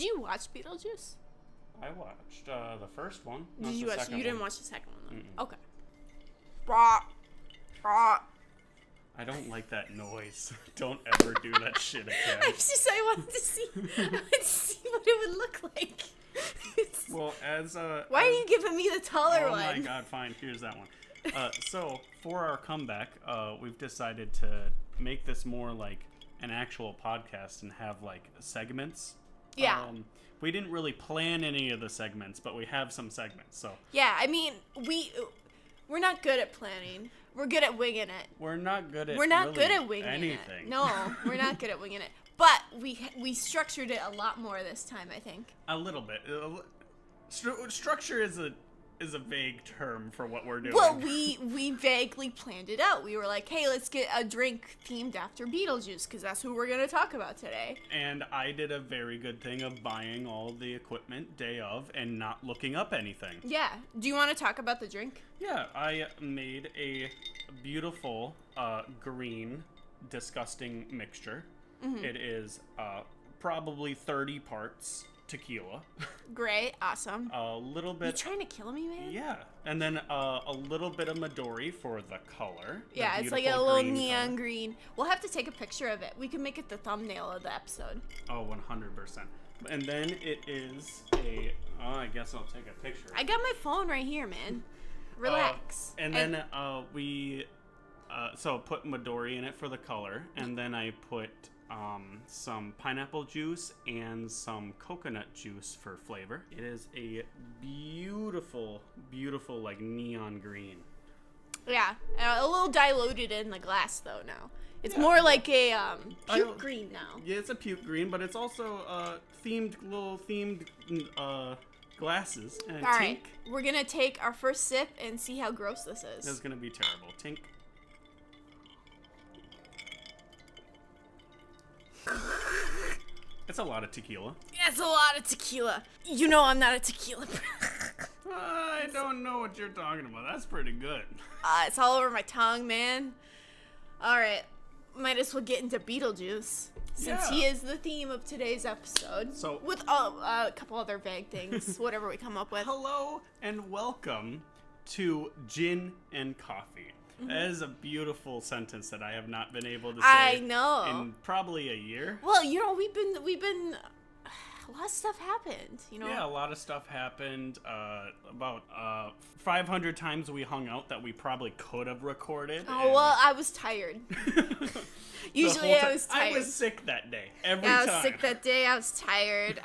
Did you watch Beetlejuice? I watched the first one. Did you watch? You didn't watch the second one, though. Okay. I don't like that noise. Don't ever do that shit again. I wanted to see what it would look like. Well, why are you giving me the taller one? Oh my god, fine. Here's that one. So for our comeback, we've decided to make this more like an actual podcast and have like segments. Yeah. We didn't really plan any of the segments, but we have some segments. So yeah, I mean, we're not good at planning. We're good at winging it. We're not good at winging anything. it. No, we're not good at winging it. But we structured it a lot more this time, I think. A little bit. Structure is a vague term for what we're doing. Well, we vaguely planned it out. We were like, hey, let's get a drink themed after Beetlejuice, because that's who we're going to talk about today. And I did a very good thing of buying all the equipment day of and not looking up anything. Yeah. Do you want to talk about the drink? Yeah, I made a beautiful green, disgusting mixture. Mm-hmm. It is probably 30 parts tequila. Great, awesome. A little bit. You trying to kill me, man? Yeah, and then a little bit of Midori for the color. Yeah, it's like a little neon green. We'll have to take a picture of it. We can make it the thumbnail of the episode. Oh, 100%. And then it is I guess I'll take a picture. I got my phone right here, man. Relax. And then we put Midori in it for the color, and then I put some pineapple juice and some coconut juice for flavor. It is a beautiful, beautiful, like neon green. Yeah, a little diluted in the glass though now. It's more like a puke green now. Yeah, it's a puke green, but it's also themed glasses. And all right, we're gonna take our first sip and see how gross this is. It's gonna be terrible. Tink. It's a lot of tequila. It's a lot of tequila. You know I'm not a tequila. I don't know what you're talking about. That's pretty good. It's all over my tongue, man. All right, might as well get into Beetlejuice since he is the theme of today's episode. So with a couple other vague things, whatever we come up with. Hello and welcome to Gin and Coffee. That is a beautiful sentence that I have not been able to say. I know. In probably a year. Well, you know, we've been a lot of stuff happened, you know. Yeah, a lot of stuff happened. About 500 times we hung out that we probably could have recorded. Oh, well, I was tired. Usually I was tired. I was sick that day. Every time. I was sick that day. I was tired.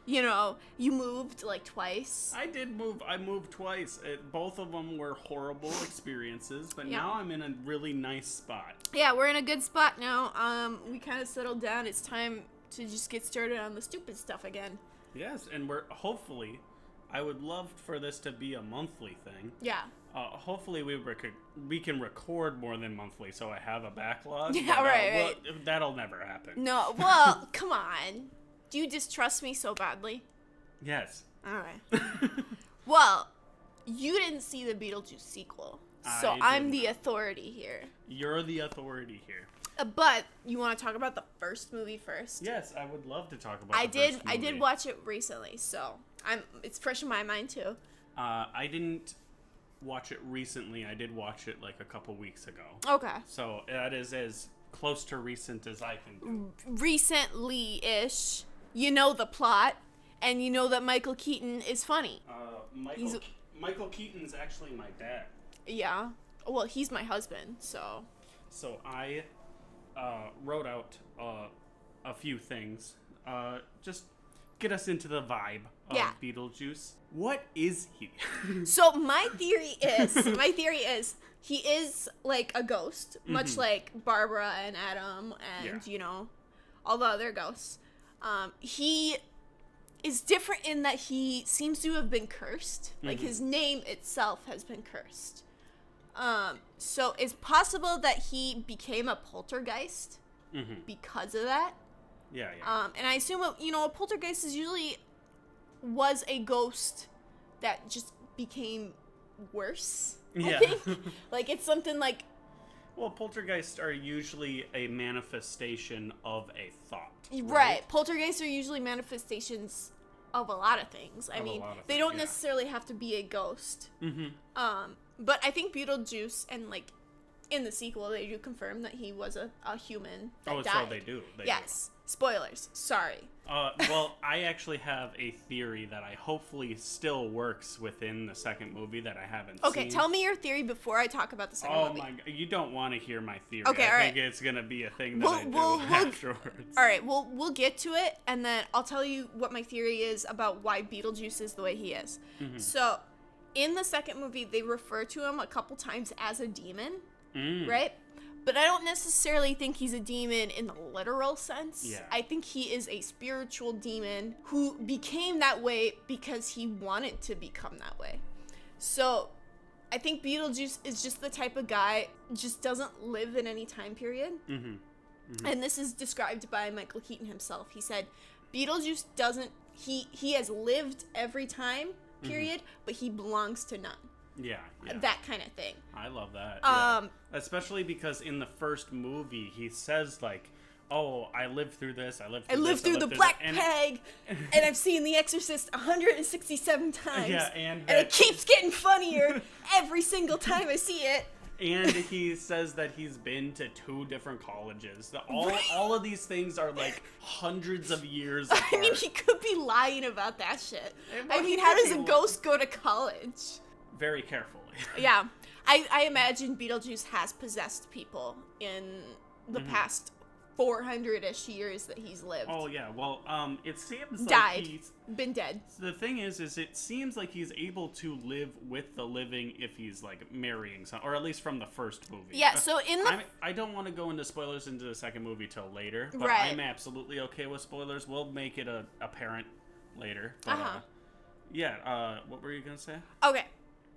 You know, you moved like twice. I did move. I moved twice. Both of them were horrible experiences, but now I'm in a really nice spot. Yeah, we're in a good spot now. We kind of settled down. It's time to just get started on the stupid stuff again. Yes, and we're hopefully, I would love for this to be a monthly thing. Yeah. Hopefully we can record more than monthly, so I have a backlog. Yeah, but, right. Well, that'll never happen. No, well, come on. Do you distrust me so badly? Yes. All right. Well, you didn't see the Beetlejuice sequel, so I'm the authority here. You're the authority here. But you want to talk about the first movie first? Yes, I would love to talk about. I did watch it recently, so it's fresh in my mind too. I didn't watch it recently. I did watch it like a couple weeks ago. Okay. So that is as close to recent as I can do. Recently-ish. You know the plot, and you know that Michael Keaton is funny. Michael Keaton's actually my dad. Yeah. Well, he's my husband, so. So I wrote out a few things. Just get us into the vibe of Beetlejuice. What is he? So my theory is he is like a ghost, much like Barbara and Adam and, you know, all the other ghosts. He is different in that he seems to have been cursed. Like, his name itself has been cursed. So it's possible that he became a poltergeist because of that. Yeah, yeah. And I assume, you know, a poltergeist was a ghost that just became worse, I think. Like, it's something like Well, poltergeists are usually a manifestation of a thought. Right. Poltergeists are usually manifestations of a lot of things. I mean, they don't necessarily have to be a ghost. But I think Beetlejuice, and like in the sequel, they do confirm that he was a human that died. So they do. Yes. Spoilers. Sorry. Well, I actually have a theory that I hopefully still works within the second movie that I haven't seen. Okay, tell me your theory before I talk about the second movie. Oh my god, you don't want to hear my theory. Okay, I think it's going to be a thing that I do afterwards. All right, we'll get to it, and then I'll tell you what my theory is about why Beetlejuice is the way he is. So, in the second movie, they refer to him a couple times as a demon, right? But I don't necessarily think he's a demon in the literal sense. Yeah. I think he is a spiritual demon who became that way because he wanted to become that way. So I think Beetlejuice is just the type of guy just doesn't live in any time period. And this is described by Michael Keaton himself. He said, Beetlejuice doesn't, he has lived every time period, but he belongs to none. Yeah. That kind of thing. I love that. Especially because in the first movie, he says, like, oh, I lived through this, I lived through the black peg, and I've seen The Exorcist 167 times. Yeah, and it keeps getting funnier every single time I see it. And he says that he's been to 2 different colleges. All of these things are like hundreds of years apart. I mean, he could be lying about that shit. I mean, how does a ghost go to college? Very carefully. Yeah. I imagine Beetlejuice has possessed people in the past 400-ish years that he's lived. Oh, yeah. Well, it seems like he's... Been dead. The thing is it seems like he's able to live with the living if he's, like, marrying someone. Or at least from the first movie. Yeah, so in the... I don't want to go into spoilers into the second movie till later. But I'm absolutely okay with spoilers. We'll make it apparent later. But, what were you going to say? Okay.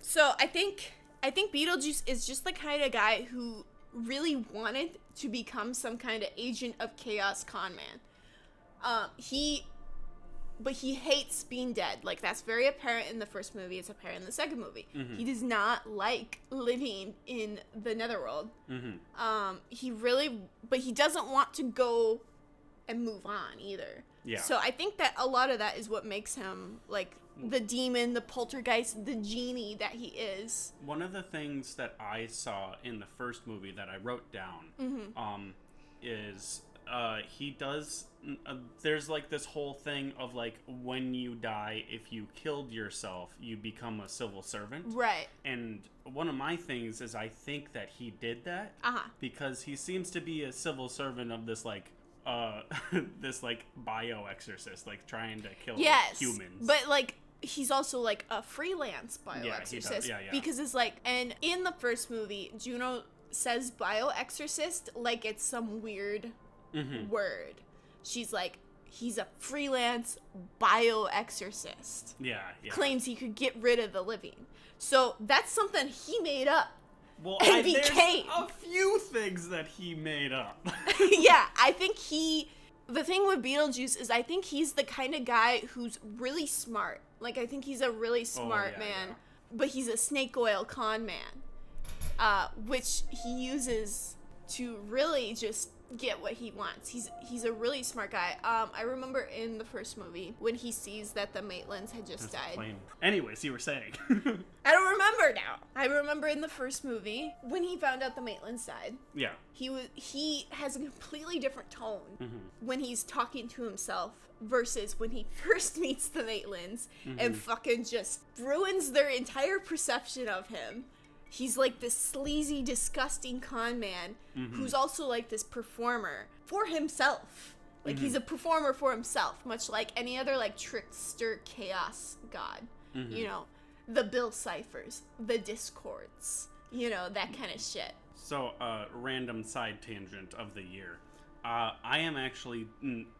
So I think Beetlejuice is just the kind of guy who really wanted to become some kind of agent of chaos con man. But he hates being dead. Like, that's very apparent in the first movie. It's apparent in the second movie. He does not like living in the netherworld. But he doesn't want to go and move on either. Yeah. So I think that a lot of that is what makes him, like, the demon, the poltergeist, the genie that he is. One of the things that I saw in the first movie that I wrote down is he does... there's, like, this whole thing of, like, when you die, if you killed yourself, you become a civil servant. Right. And one of my things is I think that he did that because he seems to be a civil servant of this, like, this, like, bio-exorcist, like, trying to kill humans. But, like, he's also, like, a freelance bio-exorcist. Yeah. Because it's, like, and in the first movie, Juno says bio-exorcist like it's some weird word. She's like, he's a freelance bio-exorcist. Yeah. Claims he could get rid of the living. So, that's something he made up. Well, there's a few things that he made up. Yeah, I think the thing with Beetlejuice is I think he's the kind of guy who's really smart. Like, I think he's a really smart man, but he's a snake oil con man, which he uses to really just get what he wants. He's a really smart guy. I remember in the first movie when he sees that the Maitlands had just died. Anyways, you were saying. I don't remember now. I remember in the first movie when he found out the Maitlands died. Yeah. He has a completely different tone when he's talking to himself versus when he first meets the Maitlands and fucking just ruins their entire perception of him. He's like this sleazy, disgusting con man who's also like this performer for himself. Like he's a performer for himself, much like any other like trickster chaos god. You know, the Bill Cyphers, the Discords, you know, that kind of shit. So, random side tangent of the year. I am actually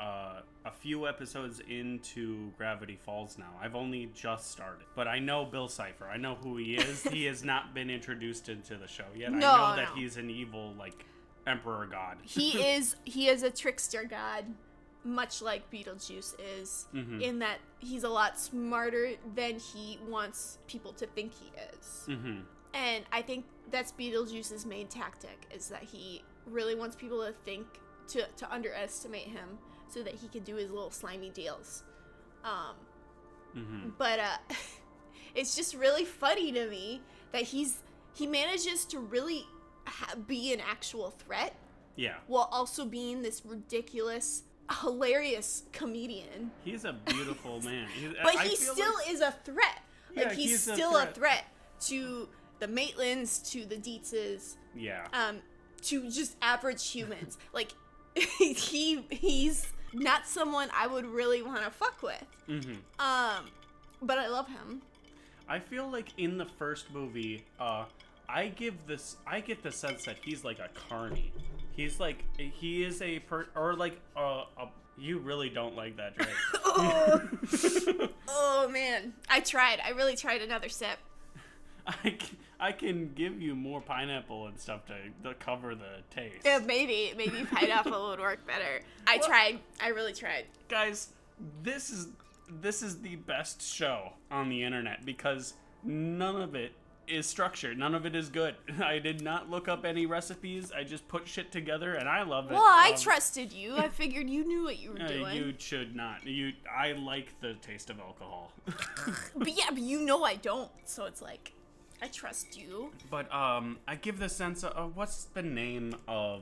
a few episodes into Gravity Falls now. I've only just started. But I know Bill Cipher. I know who he is. He has not been introduced into the show yet. I know that he's an evil, like, emperor god. He is a trickster god, much like Beetlejuice is, in that he's a lot smarter than he wants people to think he is. And I think that's Beetlejuice's main tactic, is that he really wants people to think, to underestimate him so that he can do his little slimy deals. But it's just really funny to me that he manages to really be an actual threat. Yeah. While also being this ridiculous, hilarious comedian. He's a beautiful man. But he still is a threat. Yeah, like, he's still a threat to the Maitlands, to the Dietzes. Yeah. To just average humans. Like, he's not someone I would really want to fuck with. But I love him. I feel like in the first movie, I get the sense that he's like a carny. He's like, he is you really don't like that drink. Oh man, I really tried another sip. I can give you more pineapple and stuff to cover the taste. Yeah, maybe pineapple would work better. I really tried. Guys, this is the best show on the internet because none of it is structured. None of it is good. I did not look up any recipes. I just put shit together, and I love it. Well, I trusted you. I figured you knew what you were doing. You should not. I like the taste of alcohol. But you know I don't. So it's like, I trust you. But I give the sense of what's the name of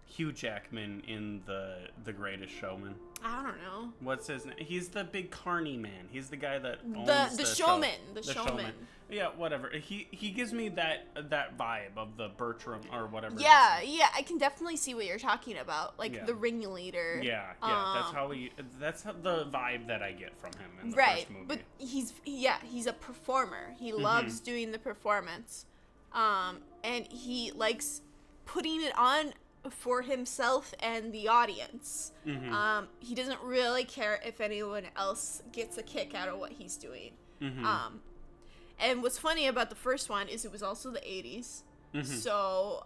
Hugh Jackman in the Greatest Showman? I don't know. What's his name? He's the big carny man. He's the guy that owns the showman. Show. The showman. Yeah, whatever. He gives me that vibe of the Bertram or whatever. Yeah, I can definitely see what you're talking about, like the ringleader. Yeah, that's the vibe that I get from him in the first movie. But he's a performer. He loves doing the performance, and he likes putting it on for himself and the audience. He doesn't really care if anyone else gets a kick out of what he's doing. And what's funny about the first one is it was also the 80s. So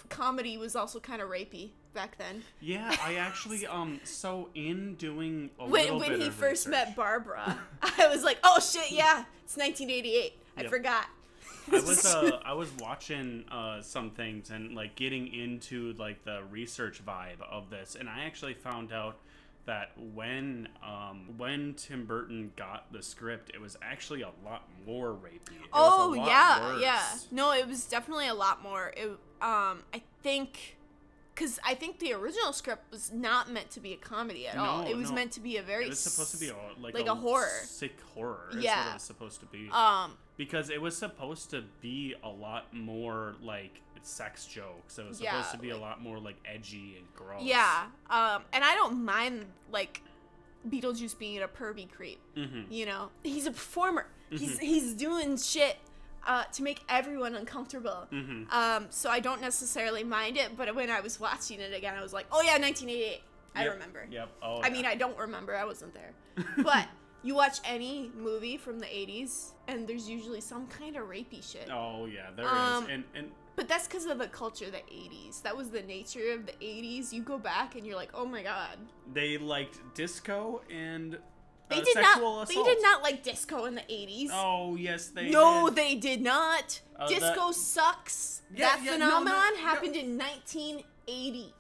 comedy was also kind of rapey back then. Yeah, I actually so in doing a little bit when he of first research, met Barbara, I was like, oh shit, yeah, it's 1988. I forgot. I was watching some things and like getting into like the research vibe of this, and I actually found out that when Tim Burton got the script, it was actually a lot more rapey. It was a lot worse. No, it was definitely a lot more. I think the original script was not meant to be a comedy at all. It was meant to be a very. It was supposed to be like a horror, sick horror. Is what it was supposed to be. Because it was supposed to be a lot more like sex jokes. It was supposed to be a lot more like edgy and gross. Yeah. And I don't mind like Beetlejuice being a pervy creep. You know, he's a performer. He's doing shit to make everyone uncomfortable. So I don't necessarily mind it. But when I was watching it again, I was like, oh yeah, 1988. I remember. Yep. Oh, I mean, I don't remember. I wasn't there. But you watch any movie from the 80s, and there's usually some kind of rapey shit. Oh, yeah, there is. But that's because of the culture of the 80s. That was the nature of the 80s. You go back, and you're like, oh my god. They liked disco and sexual assault. They did not like disco in the 80s. Oh, yes, they did. No, they did not. Disco sucks. That phenomenon happened in 1980.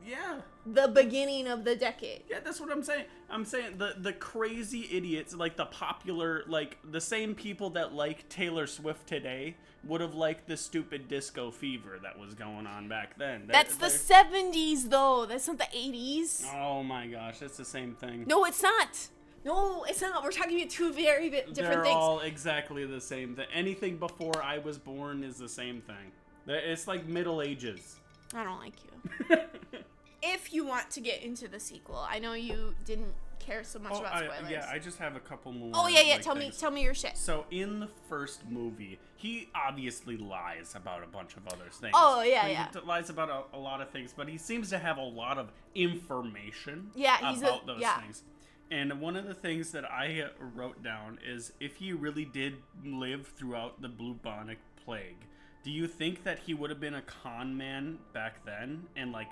Yeah. The beginning of the decade. Yeah, that's what I'm saying. I'm saying the crazy idiots, like the popular, like the same people that like Taylor Swift today would have liked the stupid disco fever that was going on back then. That's the 70s, though. That's not the 80s. Oh my gosh, it's the same thing. No, it's not. No, it's not. We're talking about two very different things. They're all exactly the same thing. Anything before I was born is the same thing. It's like Middle Ages. I don't like you. If you want to get into the sequel, I know you didn't care so much about spoilers. Yeah, I just have a couple more. Oh yeah. Like, tell me your shit. So in the first movie, he obviously lies about a bunch of other things. Oh yeah. He lies about a lot of things, but he seems to have a lot of information. He's about those things. And one of the things that I wrote down is if he really did live throughout the bubonic plague, do you think that he would have been a con man back then and like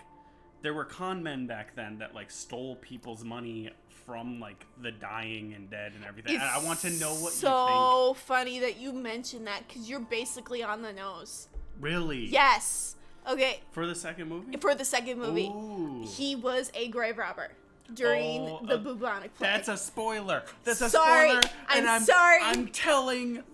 there were con men back then that like stole people's money from like the dying and dead and everything. I want to know what you think. So funny that you mentioned that, because you're basically on the nose. Really? Yes. Okay. For the second movie? For the second movie. Ooh. He was a grave robber during the bubonic plague. That's a spoiler. That's a sorry. spoiler. I'm sorry. I'm telling.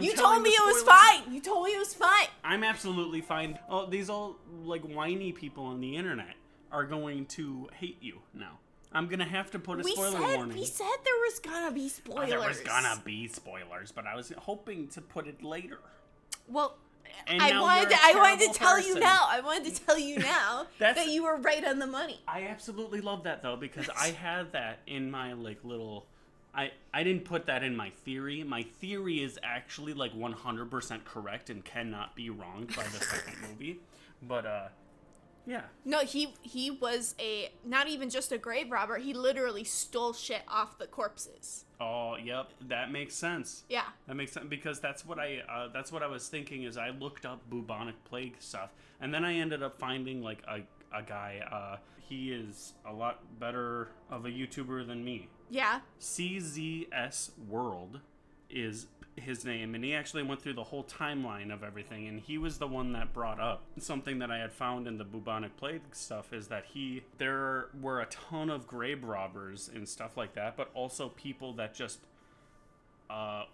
You told me it was fine. You told me it was fine. I'm absolutely fine. Oh, these all like whiny people on the internet are going to hate you now. I'm gonna have to put a spoiler warning. We said there was gonna be spoilers. There was gonna be spoilers, but I was hoping to put it later. Well, and I wanted to tell you now. I wanted to tell you now that you were right on the money. I absolutely love that though, because I had that in my like little. I didn't put that in my theory. My theory is actually like 100% correct and cannot be wronged by the second movie. But yeah. No, he was not even just a grave robber. He literally stole shit off the corpses. Oh, yep, that makes sense. Yeah, that makes sense, because that's what I was thinking. Is I looked up bubonic plague stuff, and then I ended up finding like a guy. He is a lot better of a YouTuber than me. Yeah. CZS World is his name, and he actually went through the whole timeline of everything, and he was the one that brought up something that I had found in the bubonic plague stuff, is that there were a ton of grave robbers and stuff like that, but also people that just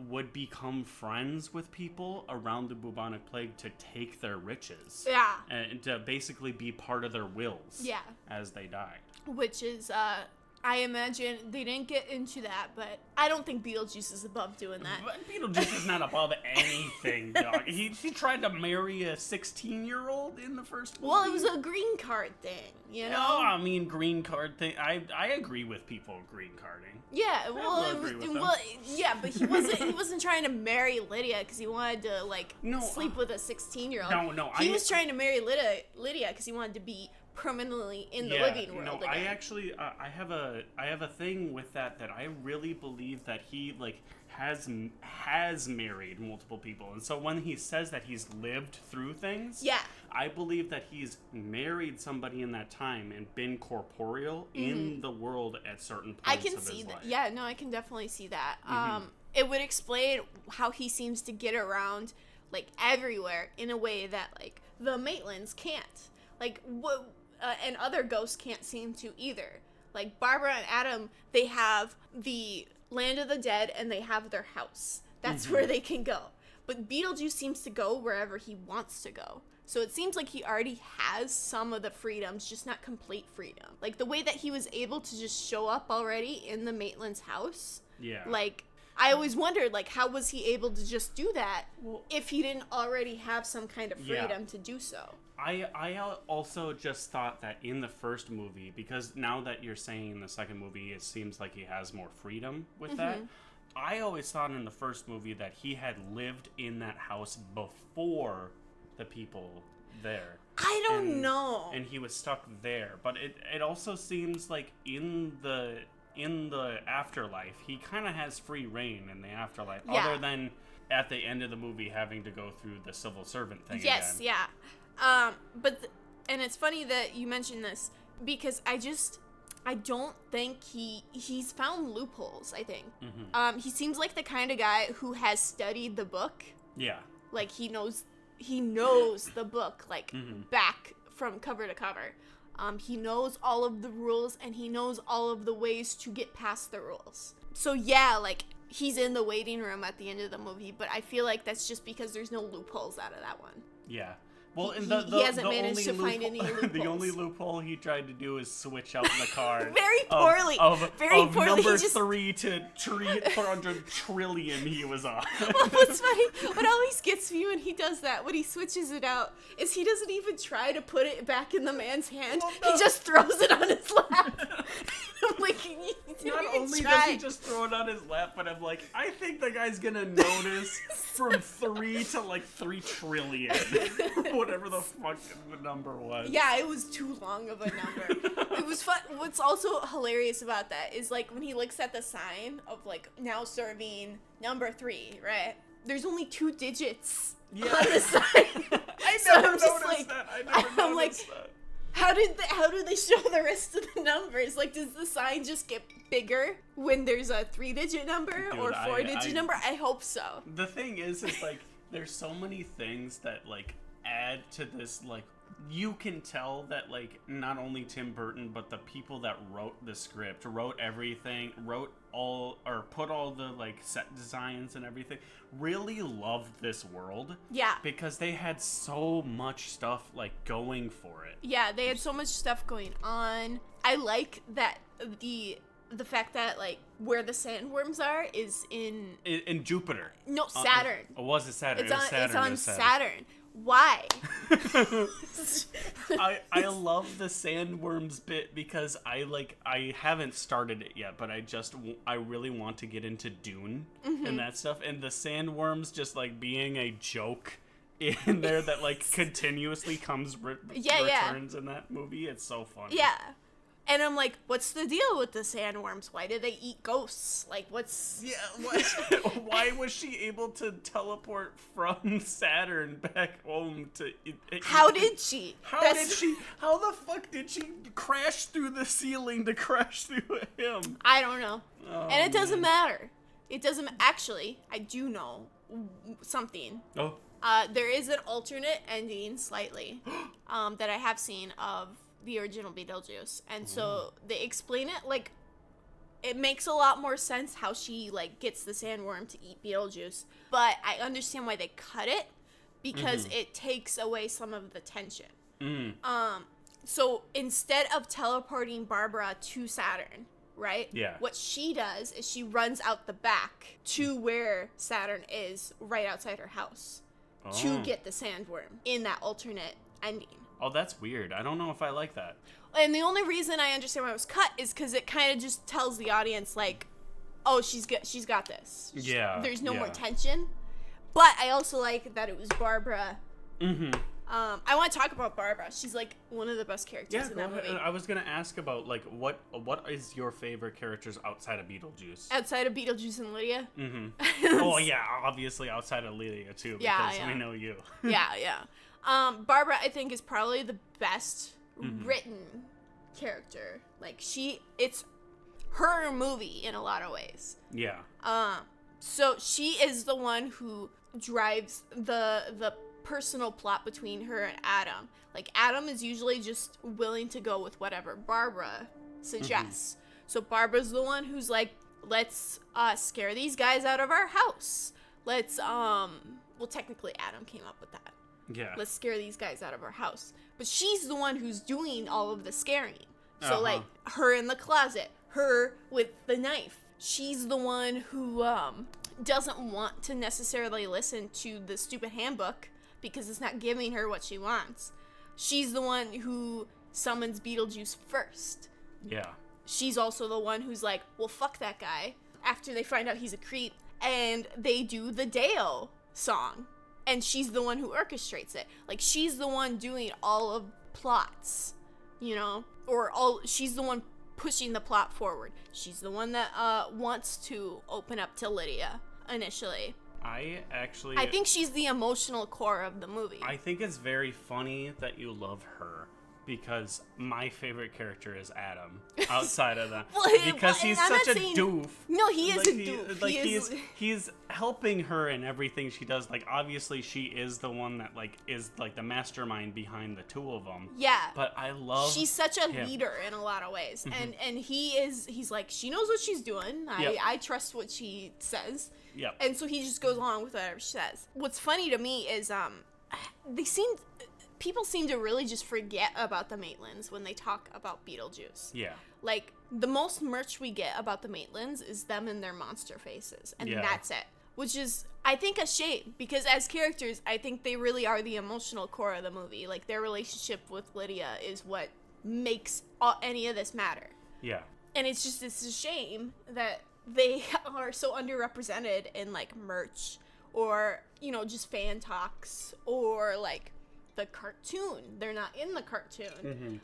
would become friends with people around the bubonic plague to take their riches. Yeah. And to basically be part of their wills. Yeah. As they died. Which is I imagine they didn't get into that, but I don't think Beetlejuice is above doing that. But Beetlejuice is not above anything, dog. He tried to marry a 16-year-old in the first movie. Well, it was a green card thing, you know? Oh, I mean, green card thing. I agree with people green carding. Yeah, yeah, but he wasn't trying to marry Lydia because he wanted to sleep with a 16-year-old. He was trying to marry Lydia because he wanted to be permanently in the living world again. I actually I have a thing with that I really believe that he has married multiple people, and so when he says that he's lived through things, I believe that he's married somebody in that time and been corporeal in the world at certain points of his life. Yeah, no, I can definitely see that. It would explain how he seems to get around everywhere in a way that the Maitlands can't. And other ghosts can't seem to either. Barbara and Adam, they have the land of the dead and they have their house. That's where they can go. But Beetlejuice seems to go wherever he wants to go. So it seems like he already has some of the freedoms, just not complete freedom. The way that he was able to just show up already in the Maitland's house. Yeah. I always wondered, how was he able to just do that if he didn't already have some kind of freedom to do so? I also just thought that in the first movie, because now that you're saying in the second movie, it seems like he has more freedom with that. I always thought in the first movie that he had lived in that house before the people there. I don't know. And he was stuck there. But it also seems like in the afterlife, he kind of has free reign in the afterlife, other than at the end of the movie having to go through the civil servant thing again. Yes, yeah. And it's funny that you mentioned this, because I don't think he's found loopholes, I think. He seems like the kind of guy who has studied the book. Yeah. He knows the book, back from cover to cover. He knows all of the rules, and he knows all of the ways to get past the rules. So yeah, he's in the waiting room at the end of the movie, but I feel like that's just because there's no loopholes out of that one. Yeah. Well, he hasn't managed to find any loopholes. The only loophole he tried to do is switch out the card. Very poorly. Very poorly. Number 3 to 300 trillion he was on. Well, what's funny, what always gets me when he does that, when he switches it out, is he doesn't even try to put it back in the man's hand. Well, no. He just throws it on his lap. I'm not only does he just throw it on his lap, but I'm I think the guy's gonna notice from 3 to 3 trillion. Whatever the fuck the number was. Yeah, it was too long of a number. It was fun. What's also hilarious about that is when he looks at the sign of now serving number 3, right? There's only 2 digits on the sign. I never noticed that. How do they show the rest of the numbers? Like, does the sign just get bigger when there's a 3-digit number or 4-digit number? I hope so. The thing is like, there's so many things that, like, add to this, like, you can tell that, like, not only Tim Burton, but the people that wrote the script, wrote everything, put all the, like, set designs and everything, really loved this world. Yeah. Because they had so much stuff, like, going for it. Yeah, they had so much stuff going on. I like that the fact that, like, where the sandworms are is in Jupiter. No, Saturn. Was it Saturn? It's on Saturn. Why? I love the sandworms bit because I haven't started it yet, but I really want to get into Dune and that stuff, and the sandworms just, like, being a joke in there that, like, continuously returns in that movie. It's so funny. Yeah. And I'm like, what's the deal with the sandworms? Why do they eat ghosts? Like, what's... Yeah, why was she able to teleport from Saturn back home to... How did she? How the fuck did she crash through the ceiling to crash through him? I don't know. Oh, and it doesn't matter. It doesn't... Actually, I do know something. Oh. There is an alternate ending, slightly, that I have seen of the original Beetlejuice, and so they explain it, like, it makes a lot more sense how she, like, gets the sandworm to eat Beetlejuice, but I understand why they cut it, because it takes away some of the tension. So instead of teleporting Barbara to Saturn, right? Yeah. What she does is she runs out the back to where Saturn is, right outside her house, to get the sandworm in that alternate ending. Oh, that's weird. I don't know if I like that. And the only reason I understand why it was cut is because it kind of just tells the audience, like, oh, she's got this. Yeah. There's no more tension. But I also like that it was Barbara. I want to talk about Barbara. She's, like, one of the best characters in that movie. I was going to ask about, like, what is your favorite characters outside of Beetlejuice? Outside of Beetlejuice and Lydia? Oh, yeah, obviously outside of Lydia, too, because we know you. Yeah. Barbara, I think, is probably the best written character. Like, it's her movie in a lot of ways. Yeah. So she is the one who drives the personal plot between her and Adam. Like, Adam is usually just willing to go with whatever Barbara suggests. So Barbara's the one who's like, let's scare these guys out of our house. Let's well, technically Adam came up with that. Yeah. Let's scare these guys out of our house. But she's the one who's doing all of the scaring. So, like, her in the closet, her with the knife. She's the one who doesn't want to necessarily listen to the stupid handbook because it's not giving her what she wants. She's the one who summons Beetlejuice first. Yeah. She's also the one who's like, well, fuck that guy, after they find out he's a creep. And they do the Deo song. And she's the one who orchestrates it. Like, she's the one doing all of plots, you know? She's the one pushing the plot forward. She's the one that wants to open up to Lydia initially. I think she's the emotional core of the movie. I think it's very funny that you love her, because my favorite character is Adam, outside of that. Because he's such a doof. No, he is a doof. Like, he's helping her in everything she does. Like, obviously, she is the one that, like, is, like, the mastermind behind the two of them. Yeah. But I love She's such a leader in a lot of ways. And he's like, she knows what she's doing. I trust what she says. Yep. And so he just goes along with whatever she says. What's funny to me is people seem to really just forget about the Maitlands when they talk about Beetlejuice. Yeah. Like, the most merch we get about the Maitlands is them and their monster faces. And that's it. Which is, I think, a shame. Because as characters, I think they really are the emotional core of the movie. Like, their relationship with Lydia is what makes any of this matter. Yeah. And it's a shame that they are so underrepresented in, like, merch. Or, you know, just fan talks. Or, like, the cartoon. They're not in the cartoon.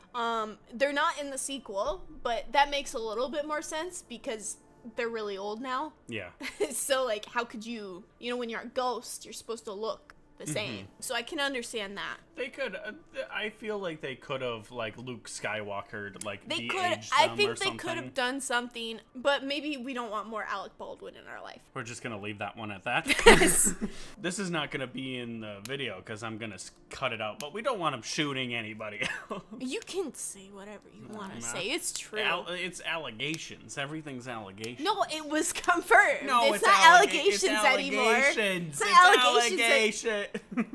They're not in the sequel, but that makes a little bit more sense because they're really old now. Yeah. So, like, how could you know, when you're a ghost, you're supposed to look the same. So I can understand that. They could. I feel like they could have like Luke Skywalker, like They de-aged could. them I think or they something. could have done something, but maybe we don't want more Alec Baldwin in our life. We're just gonna leave that one at that. This is not gonna be in the video because I'm gonna cut it out. But we don't want him shooting anybody else. You can say whatever you want to say. It's true. It's allegations. Everything's allegations. No, it was confirmed. No, it's not allegations anymore. It's not allegation.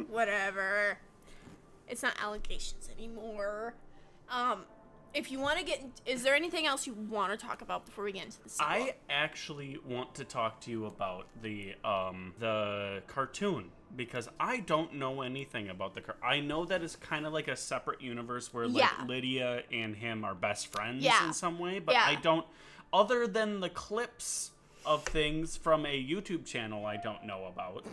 Whatever. It's not allegations anymore. If you want to get, is there anything else you want to talk about before we get into the sequel? I actually want to talk to you about the cartoon because I don't know anything about the I know that it's kind of like a separate universe where like Lydia and him are best friends in some way, but I don't, other than the clips of things from a YouTube channel I don't know about.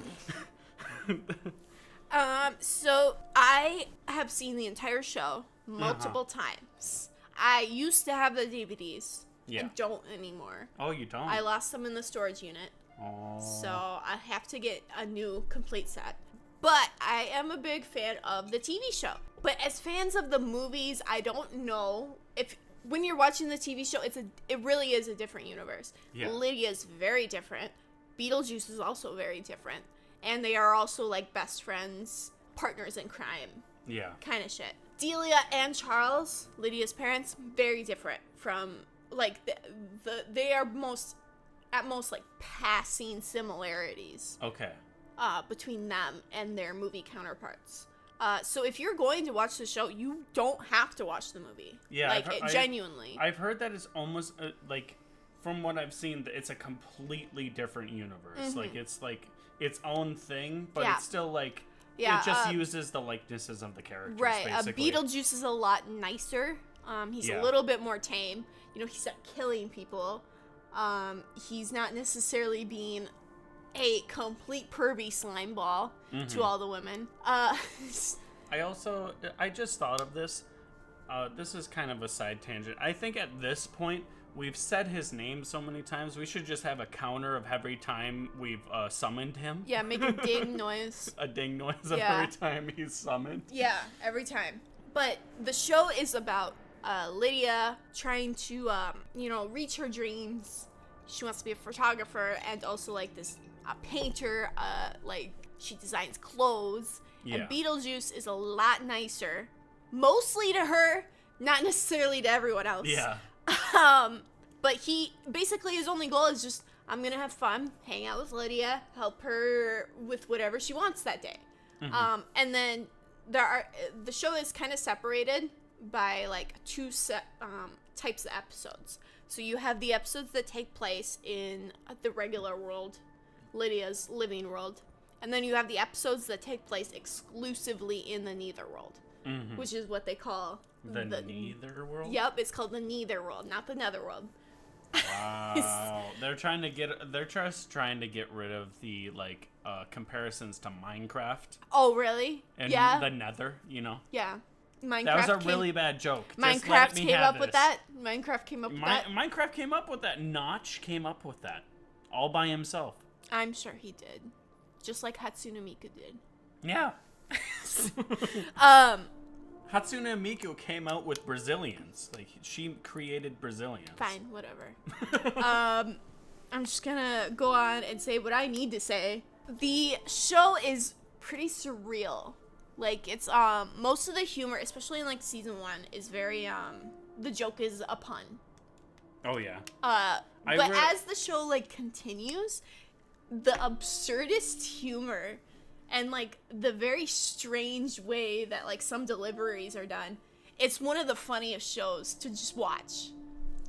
So I have seen the entire show multiple times. I used to have the DVDs. Yeah. I don't anymore. Oh, you don't? I lost them in the storage unit. Oh. So I have to get a new complete set. But I am a big fan of the TV show. But as fans of the movies, I don't know if when you're watching the TV show, it really is a different universe. Yeah. Lydia's very different. Beetlejuice is also very different. And they are also like best friends, partners in crime. Yeah. Kind of shit. Delia and Charles, Lydia's parents, very different from like they are at most like passing similarities. Okay. Between them and their movie counterparts. So if you're going to watch the show, you don't have to watch the movie. Yeah. Like genuinely. I've heard that it's almost like from what I've seen, it's a completely different universe. Like it's like its own thing, but it's still like it just uses the likenesses of the characters. Right. Basically. Beetlejuice is a lot nicer. He's a little bit more tame. You know, he's not killing people. He's not necessarily being a complete pervy slime ball to all the women. I just thought of this. This is kind of a side tangent. I think at this point, we've said his name so many times, we should just have a counter of every time we've summoned him. Yeah, make a ding noise. A ding noise of every time he's summoned. Yeah, every time. But the show is about Lydia trying to, reach her dreams. She wants to be a photographer and also, like, a painter. Like, she designs clothes. Yeah. And Beetlejuice is a lot nicer. Mostly to her, not necessarily to everyone else. Yeah. But his only goal is just, I'm gonna have fun, hang out with Lydia, help her with whatever she wants that day. And then the show is kind of separated by like two types of episodes. So you have the episodes that take place in the regular world, Lydia's living world, and then you have the episodes that take place exclusively in the Netherworld, which is what they call the Netherworld? Yep, it's called the Netherworld, not the Netherworld. Wow. They're just trying to get rid of the like comparisons to Minecraft. Oh, really? And the Nether, you know. Yeah. Minecraft. That was a really bad joke. Minecraft came up with that. Minecraft came up with that. Minecraft came up with that. Notch came up with that, all by himself. I'm sure he did, just like Hatsune Miku did. Yeah. Hatsune Miku came out with Brazilians. Like, she created Brazilians. Fine, whatever. I'm just gonna go on and say what I need to say. The show is pretty surreal. Like, it's, most of the humor, especially in, like, season 1, is very, the joke is a pun. Oh, yeah. But as the show, like, continues, the absurdist humor and, like, the very strange way that, like, some deliveries are done, it's one of the funniest shows to just watch.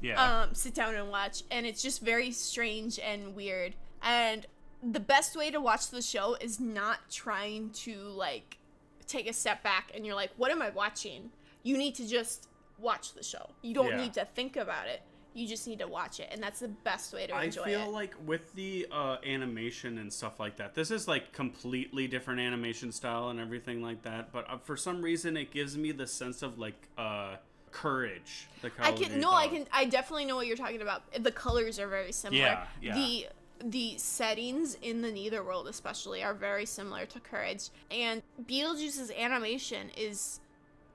Yeah. Sit down and watch, and it's just very strange and weird. And the best way to watch the show is not trying to, like, take a step back and you're like, what am I watching? You need to just watch the show. You don't need to think about it. You just need to watch it, and that's the best way to enjoy it. I feel like with the animation and stuff like that, this is like completely different animation style and everything like that, but for some reason it gives me the sense of like courage. I definitely know what you're talking about. The colors are very similar. Yeah. the settings in the Netherworld especially are very similar to Courage. And Beetlejuice's animation is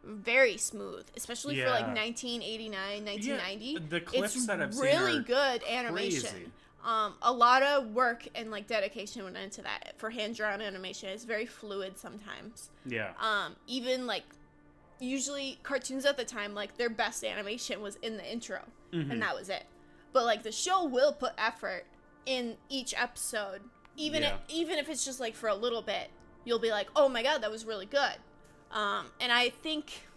very smooth, especially for like 1989, 1990. Yeah, the clips that I've seen really are good animation. Crazy. A lot of work and like dedication went into that for hand-drawn animation. It's very fluid sometimes. Yeah. Even like usually cartoons at the time, like their best animation was in the intro, and that was it. But like the show will put effort in each episode, even if it's just like for a little bit. You'll be like, oh my god, that was really good. And I think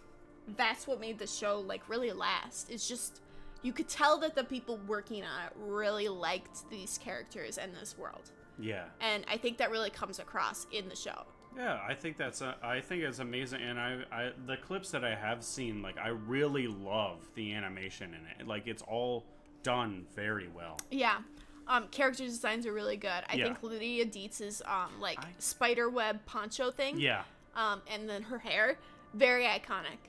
that's what made the show like really last. It's just you could tell that the people working on it really liked these characters and this world. Yeah. And I think that really comes across in the show. Yeah, I think it's amazing, and I the clips that I have seen, like I really love the animation in it. Like it's all done very well. Yeah. Character designs are really good. I think Lydia Dietz's spider web poncho thing. Yeah. And then her hair, very iconic.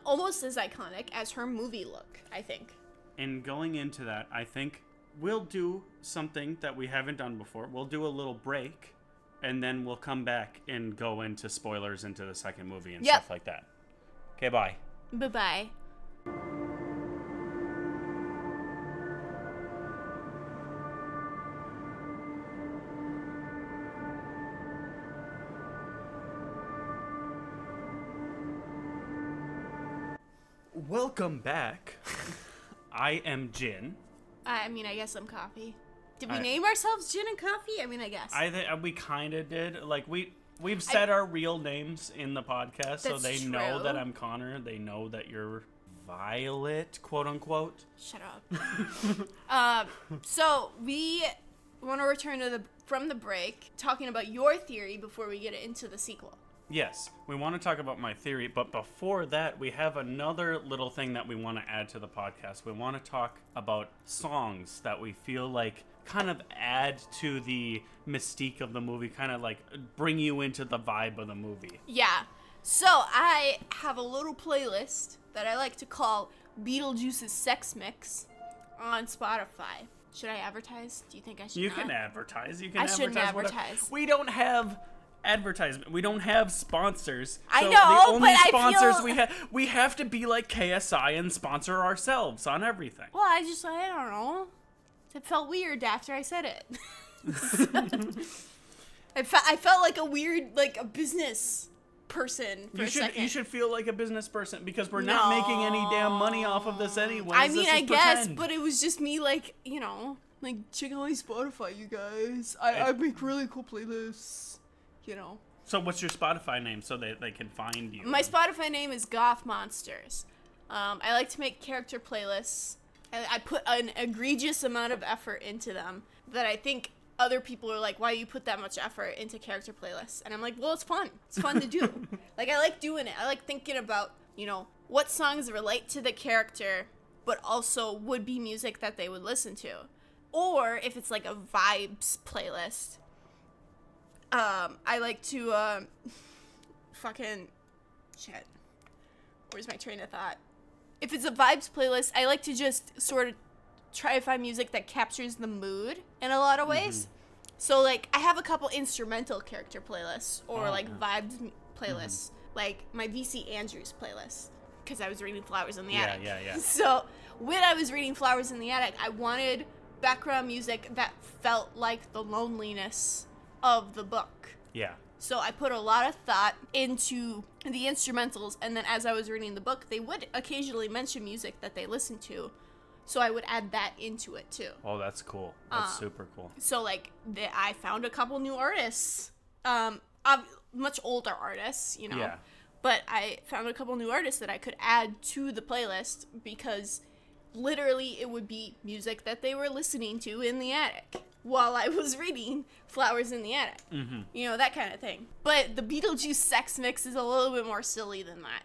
Almost as iconic as her movie look, I think. And going into that, I think we'll do something that we haven't done before. We'll do a little break, and then we'll come back and go into spoilers into the second movie and stuff like that. Okay, bye. Bye-bye. Welcome back. I am Jinn. I guess I'm Coffee. Did we name ourselves Jinn and Coffee? I guess. I think we kind of did. Like we've said our real names in the podcast, so they know that I'm Connor. They know that you're Violet, quote unquote. Shut up. So we want to return from the break, talking about your theory before we get into the sequel. Yes, we want to talk about my theory, but before that, we have another little thing that we want to add to the podcast. We want to talk about songs that we feel like kind of add to the mystique of the movie, kind of like bring you into the vibe of the movie. Yeah. So I have a little playlist that I like to call Beetlejuice's Sex Mix on Spotify. Should I advertise? Do you think I should? You can advertise. I shouldn't advertise. We don't have advertisement. We don't have sponsors. I know, the only sponsors we have to be like KSI and sponsor ourselves on everything. Well, I don't know. It felt weird after I said it. I felt like a business person for a second. You should feel like a business person because we're not making any damn money off of this anyway. I guess, but it was just me like check out my Spotify, you guys. I make really cool playlists. So what's your Spotify name so they can find you? My Spotify name is Goth Monsters. I like to make character playlists. I put an egregious amount of effort into them that I think other people are like, why do you put that much effort into character playlists? And I'm like, well, it's fun. It's fun to do. I like doing it. I like thinking about, what songs relate to the character, but also would be music that they would listen to. Or if it's like a vibes playlist, I like to, shit. Where's my train of thought? If it's a vibes playlist, I like to just sort of try to find music that captures the mood in a lot of ways. So, I have a couple instrumental character playlists, or, vibes playlists, like my VC Andrews playlist, because I was reading Flowers in the Attic. Yeah. So, when I was reading Flowers in the Attic, I wanted background music that felt like the loneliness of the book. Yeah. So I put a lot of thought into the instrumentals, and then as I was reading the book, they would occasionally mention music that they listened to, so I would add that into it too. Oh, that's cool. That's super cool. So I found a couple new artists, much older artists, Yeah. But I found a couple new artists that I could add to the playlist because literally it would be music that they were listening to in the attic while I was reading Flowers in the Attic. Mm-hmm. That kind of thing. But the Beetlejuice Sex Mix is a little bit more silly than that.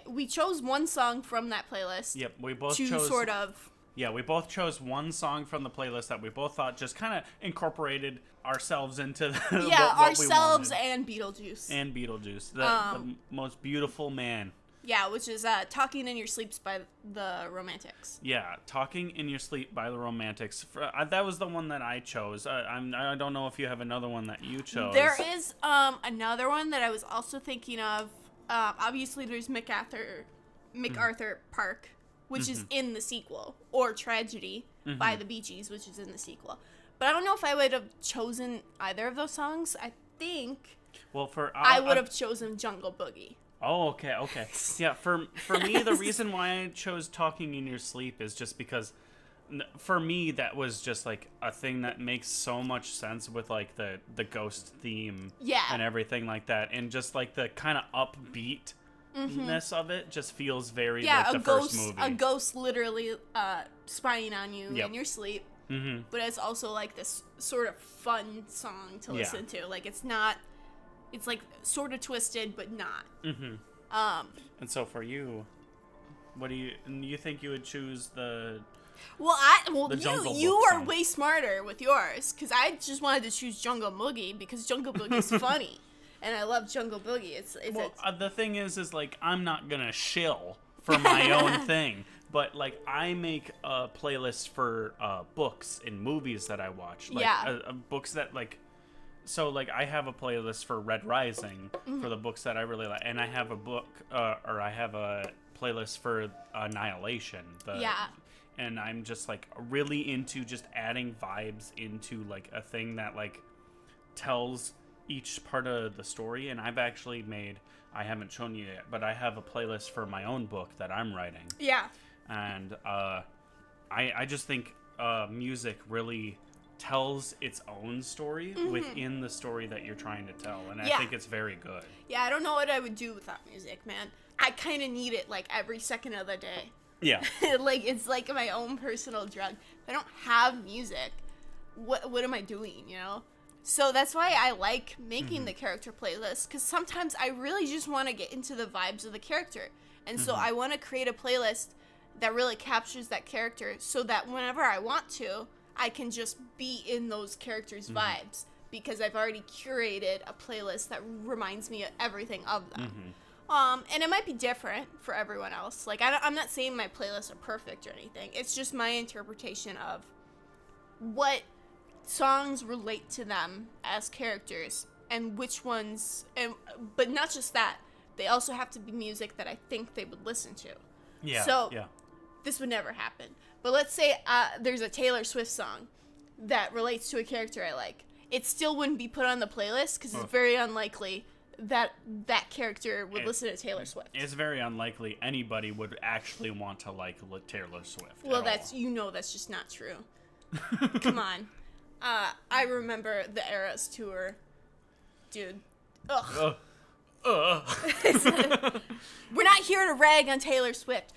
We chose one song from that playlist. Yep, we both we both chose one song from the playlist that we both thought just kind of incorporated ourselves into ourselves and Beetlejuice. The most beautiful man. Yeah, which is Talking in Your Sleeps by the Romantics. Yeah, Talking in Your Sleep by the Romantics. That was the one that I chose. I don't know if you have another one that you chose. There is another one that I was also thinking of. Obviously, there's MacArthur Park, which is in the sequel, or Tragedy by the Bee Gees, which is in the sequel. But I don't know if I would have chosen either of those songs. I think I would have chosen Jungle Boogie. Oh, okay. Yeah, for me, the reason why I chose Talking in Your Sleep is just because, for me, that was just, like, a thing that makes so much sense with, like, the ghost theme and everything like that. And just, like, the kind of upbeatness of it just feels very, like, the first movie. A ghost literally spying on you in your sleep. Mm-hmm. But it's also, like, this sort of fun song to listen to. Like, it's not... It's, like, sort of twisted, but not. Mm-hmm. And so for you, what do you think you would choose the... Well, you are song. way smarter with yours, because I just wanted to choose Jungle Boogie, because Jungle Boogie is funny, and I love Jungle Boogie. The thing is, like, I'm not gonna shill for my own thing, but, like, I make a playlist for books and movies that I watch. Like, books that, like... So, like, I have a playlist for Red Rising for the books that I really like, and I have a playlist for Annihilation. And I'm just, like, really into just adding vibes into, like, a thing that, like, tells each part of the story. And I've actually I haven't shown you yet, but I have a playlist for my own book that I'm writing. Yeah. And I just think music really tells its own story within the story that you're trying to tell, and I think it's very good. Yeah, I don't know what I would do without music, man. I kind of need it, like, every second of the day. Yeah. Like, it's like my own personal drug. If I don't have music, what am I doing, you know? So that's why I like making the character playlist, because sometimes I really just want to get into the vibes of the character. And so I want to create a playlist that really captures that character, so that whenever I want to, I can just be in those characters' vibes, because I've already curated a playlist that reminds me of everything of them. And it might be different for everyone else. Like, I'm not saying my playlists are perfect or anything. It's just my interpretation of what songs relate to them as characters, and which ones. But not just that. They also have to be music that I think they would listen to. Yeah. So this would never happen. But let's say there's a Taylor Swift song that relates to a character I like. It still wouldn't be put on the playlist, because it's very unlikely that that character would listen to Taylor Swift. It's very unlikely anybody would actually want to like Taylor Swift. Well, that's just not true. Come on. I remember the Eras tour. Dude. Ugh. We're not here to rag on Taylor Swift.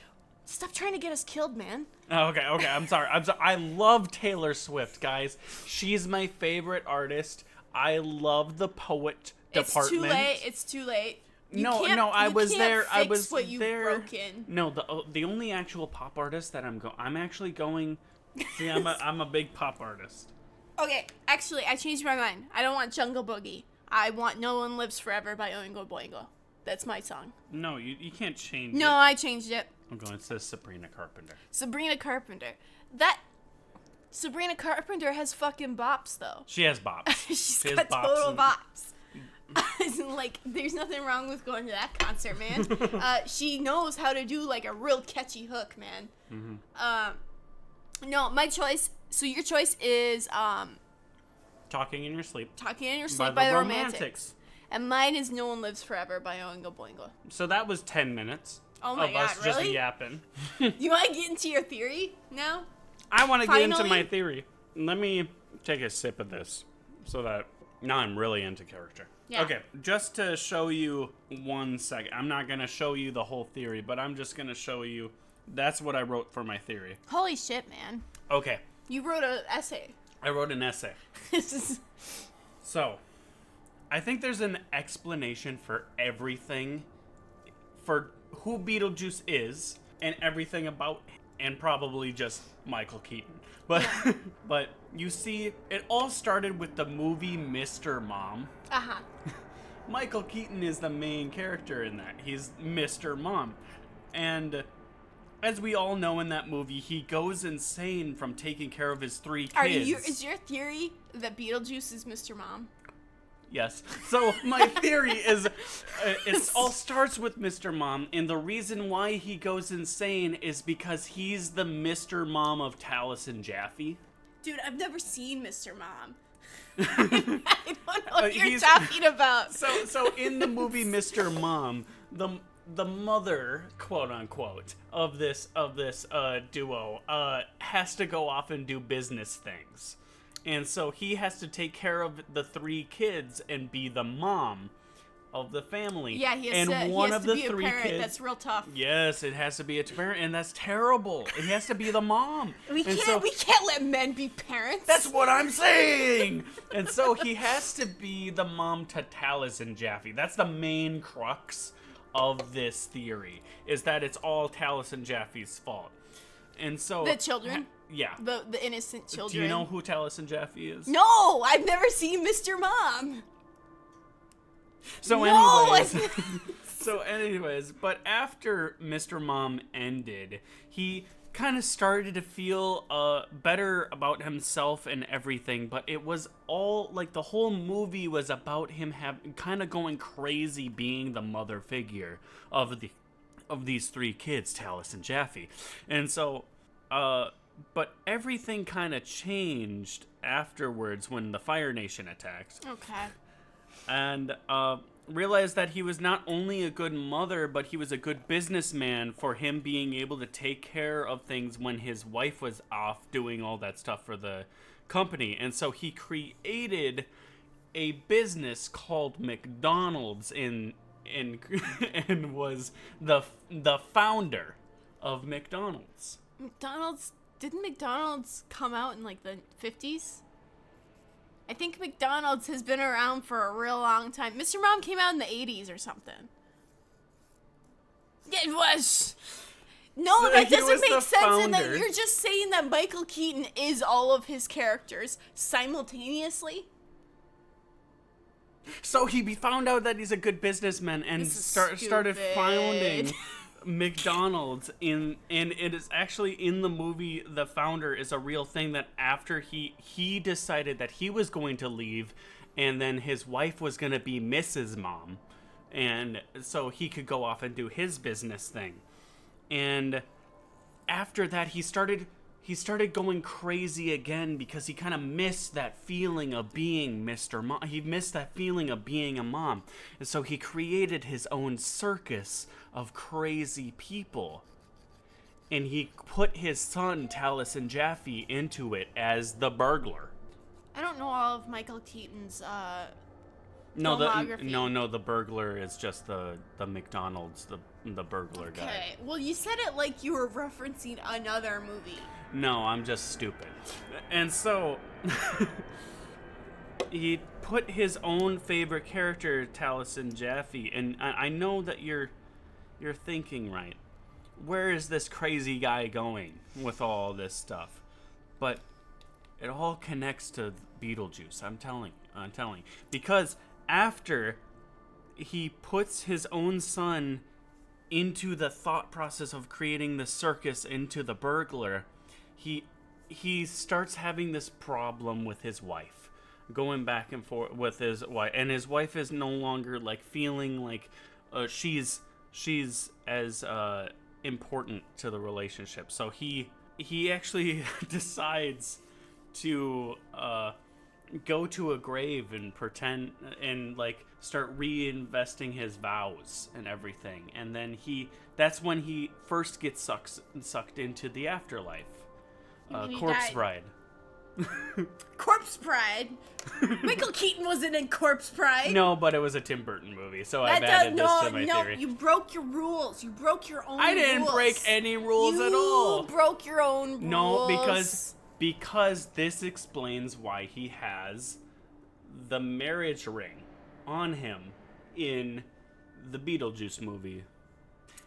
Stop trying to get us killed, man. Oh, okay, I'm sorry. I love Taylor Swift, guys. She's my favorite artist. I love the poet department. It's too late. I was there. What you've broken. No, the only actual pop artist that I'm actually going. See, I'm a big pop artist. Okay, actually, I changed my mind. I don't want Jungle Boogie. I want No One Lives Forever by Oingo Boingo. That's my song. No, you can't change it. No, I changed it. I'm going to say Sabrina Carpenter. Sabrina Carpenter has fucking bops, though. She has bops. She's got total bops. Like, there's nothing wrong with going to that concert, man. She knows how to do, like, a real catchy hook, man. No, my choice. So your choice is Talking in Your Sleep. Talking in Your Sleep by the Romantics. And mine is No One Lives Forever by Oingo Boingo. So that was 10 minutes. Oh my God, us really? Just yapping. You want to get into your theory now? I want to get into my theory. Let me take a sip of this so that now I'm really into character. Yeah. Okay, just to show you 1 second. I'm not going to show you the whole theory, but I'm just going to show you. That's what I wrote for my theory. Holy shit, man. Okay. You wrote an essay. I wrote an essay. So, I think there's an explanation for everything, for who Beetlejuice is, and everything about him, and probably just Michael Keaton. But but you see, it all started with the movie Mr. Mom. Michael Keaton is the main character in that. He's Mr. Mom. And as we all know in that movie, he goes insane from taking care of his 3 kids. Is your theory that Beetlejuice is Mr. Mom? Yes. So my theory is it all starts with Mr. Mom, and the reason why he goes insane is because he's the Mr. Mom of Taliesin Jaffe. Dude, I've never seen Mr. Mom. I don't know what you're talking about. So in the movie Mr. Mom, the mother, quote unquote, of this duo has to go off and do business things. And so he has to take care of the 3 kids and be the mom of the family. Yeah, he has to be a parent. Kids, that's real tough. Yes, it has to be a parent, and that's terrible. He has to be the mom. We can't let men be parents. That's what I'm saying. And so he has to be the mom to Taliesin Jaffe. That's the main crux of this theory, is that it's all Taliesin Jaffe's fault. And so the children? Yeah. The innocent children. Do you know who Taliesin Jaffe is? No, I've never seen Mr. Mom. So anyways, but after Mr. Mom ended, he kind of started to feel better about himself and everything, but it was all like the whole movie was about him kind of going crazy being the mother figure of these 3 kids, Taliesin Jaffe. And so but everything kind of changed afterwards when the Fire Nation attacked. Okay. And realized that he was not only a good mother, but he was a good businessman for him being able to take care of things when his wife was off doing all that stuff for the company. And so he created a business called McDonald's and was the founder of McDonald's. Didn't McDonald's come out in like the 50s? I think McDonald's has been around for a real long time. Mr. Mom came out in the 80s or something. It was. No, So that he doesn't was make the sense. And that founder. you're just saying that Michael Keaton is all of his characters simultaneously. So he found out that he's a good businessman and started founding McDonald's and it is actually in the movie. The founder is a real thing that after he decided that he was going to leave, and then his wife was going to be Mrs. Mom, and so he could go off and do his business thing. And after that, he started going crazy again because he kind of missed that feeling of being Mr. Mom. He missed that feeling of being a mom. And so he created his own circus of crazy people. And he put his son, Taliesin Jaffe, into it as the burglar. I don't know all of Michael Keaton's filmography. No, the burglar is just the McDonald's, the burglar guy. Okay, well, you said it like you were referencing another movie. No, I'm just stupid. And so he put his own favorite character, Taliesin Jaffe, and I know that you're thinking, right, where is this crazy guy going with all this stuff? But it all connects to Beetlejuice. I'm telling you. Because after he puts his own son into the thought process of creating the circus into the burglar, he starts having this problem with his wife, going back and forth with his wife, and his wife is no longer like feeling like she's as important to the relationship. So he actually decides to go to a grave and pretend and like start reinvesting his vows and everything, and then that's when he first gets sucked into the afterlife. Corpse Bride. Corpse Bride? Michael Keaton wasn't in Corpse Bride. No, but it was a Tim Burton movie, so I've added this to my theory. No, you broke your rules. You broke your own rules. I didn't break any rules at all. You broke your own rules. No, because this explains why he has the marriage ring on him in the Beetlejuice movie.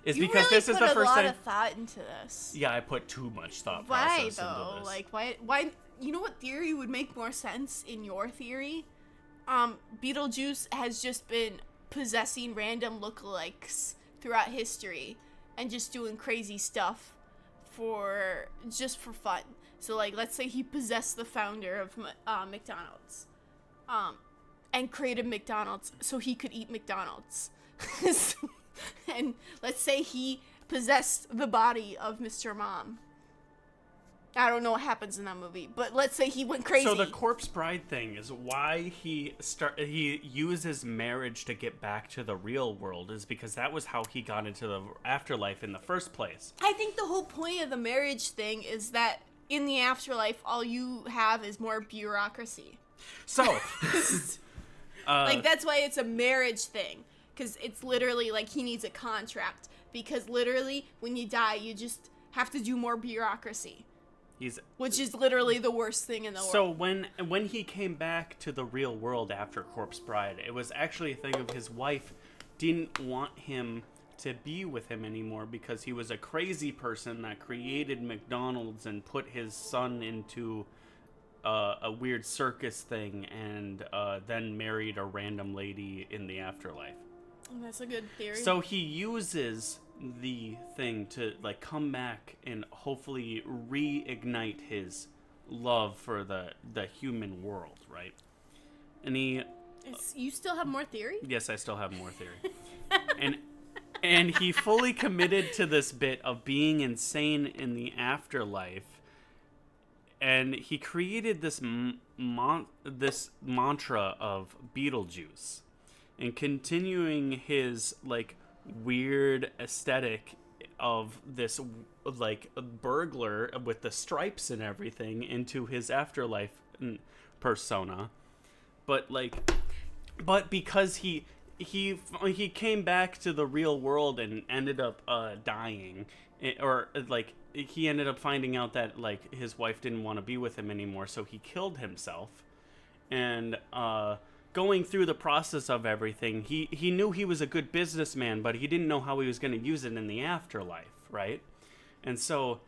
Is you because really this is the first time. put a lot of thought into this. Yeah, I put too much thought Why process though? into this. Like why? You know what theory would make more sense in your theory? Beetlejuice has just been possessing random lookalikes throughout history and just doing crazy stuff for fun. So, like, let's say he possessed the founder of McDonald's, and created McDonald's so he could eat McDonald's. And let's say he possessed the body of Mr. Mom. I don't know what happens in that movie, but let's say he went crazy. So the corpse bride thing is why he uses marriage to get back to the real world, is because that was how he got into the afterlife in the first place. I think the whole point of the marriage thing is that in the afterlife, all you have is more bureaucracy. So, like, that's why it's a marriage thing, because it's literally like he needs a contract, because literally when you die, you just have to do more bureaucracy. Which is literally the worst thing in the world. So when he came back to the real world after Corpse Bride, it was actually a thing of his wife didn't want him to be with him anymore because he was a crazy person that created McDonald's and put his son into a weird circus thing and then married a random lady in the afterlife. That's a good theory. So he uses the thing to, like, come back and hopefully reignite his love for the human world, right? And you still have more theory? Yes, I still have more theory. and he fully committed to this bit of being insane in the afterlife, and he created this this mantra of Beetlejuice, and continuing his, like, weird aesthetic of this, like, burglar with the stripes and everything into his afterlife persona, but because he came back to the real world and ended up dying, or like he ended up finding out that, like, his wife didn't want to be with him anymore, so he killed himself. And going through the process of everything, he knew he was a good businessman, but he didn't know how he was going to use it in the afterlife, right? And so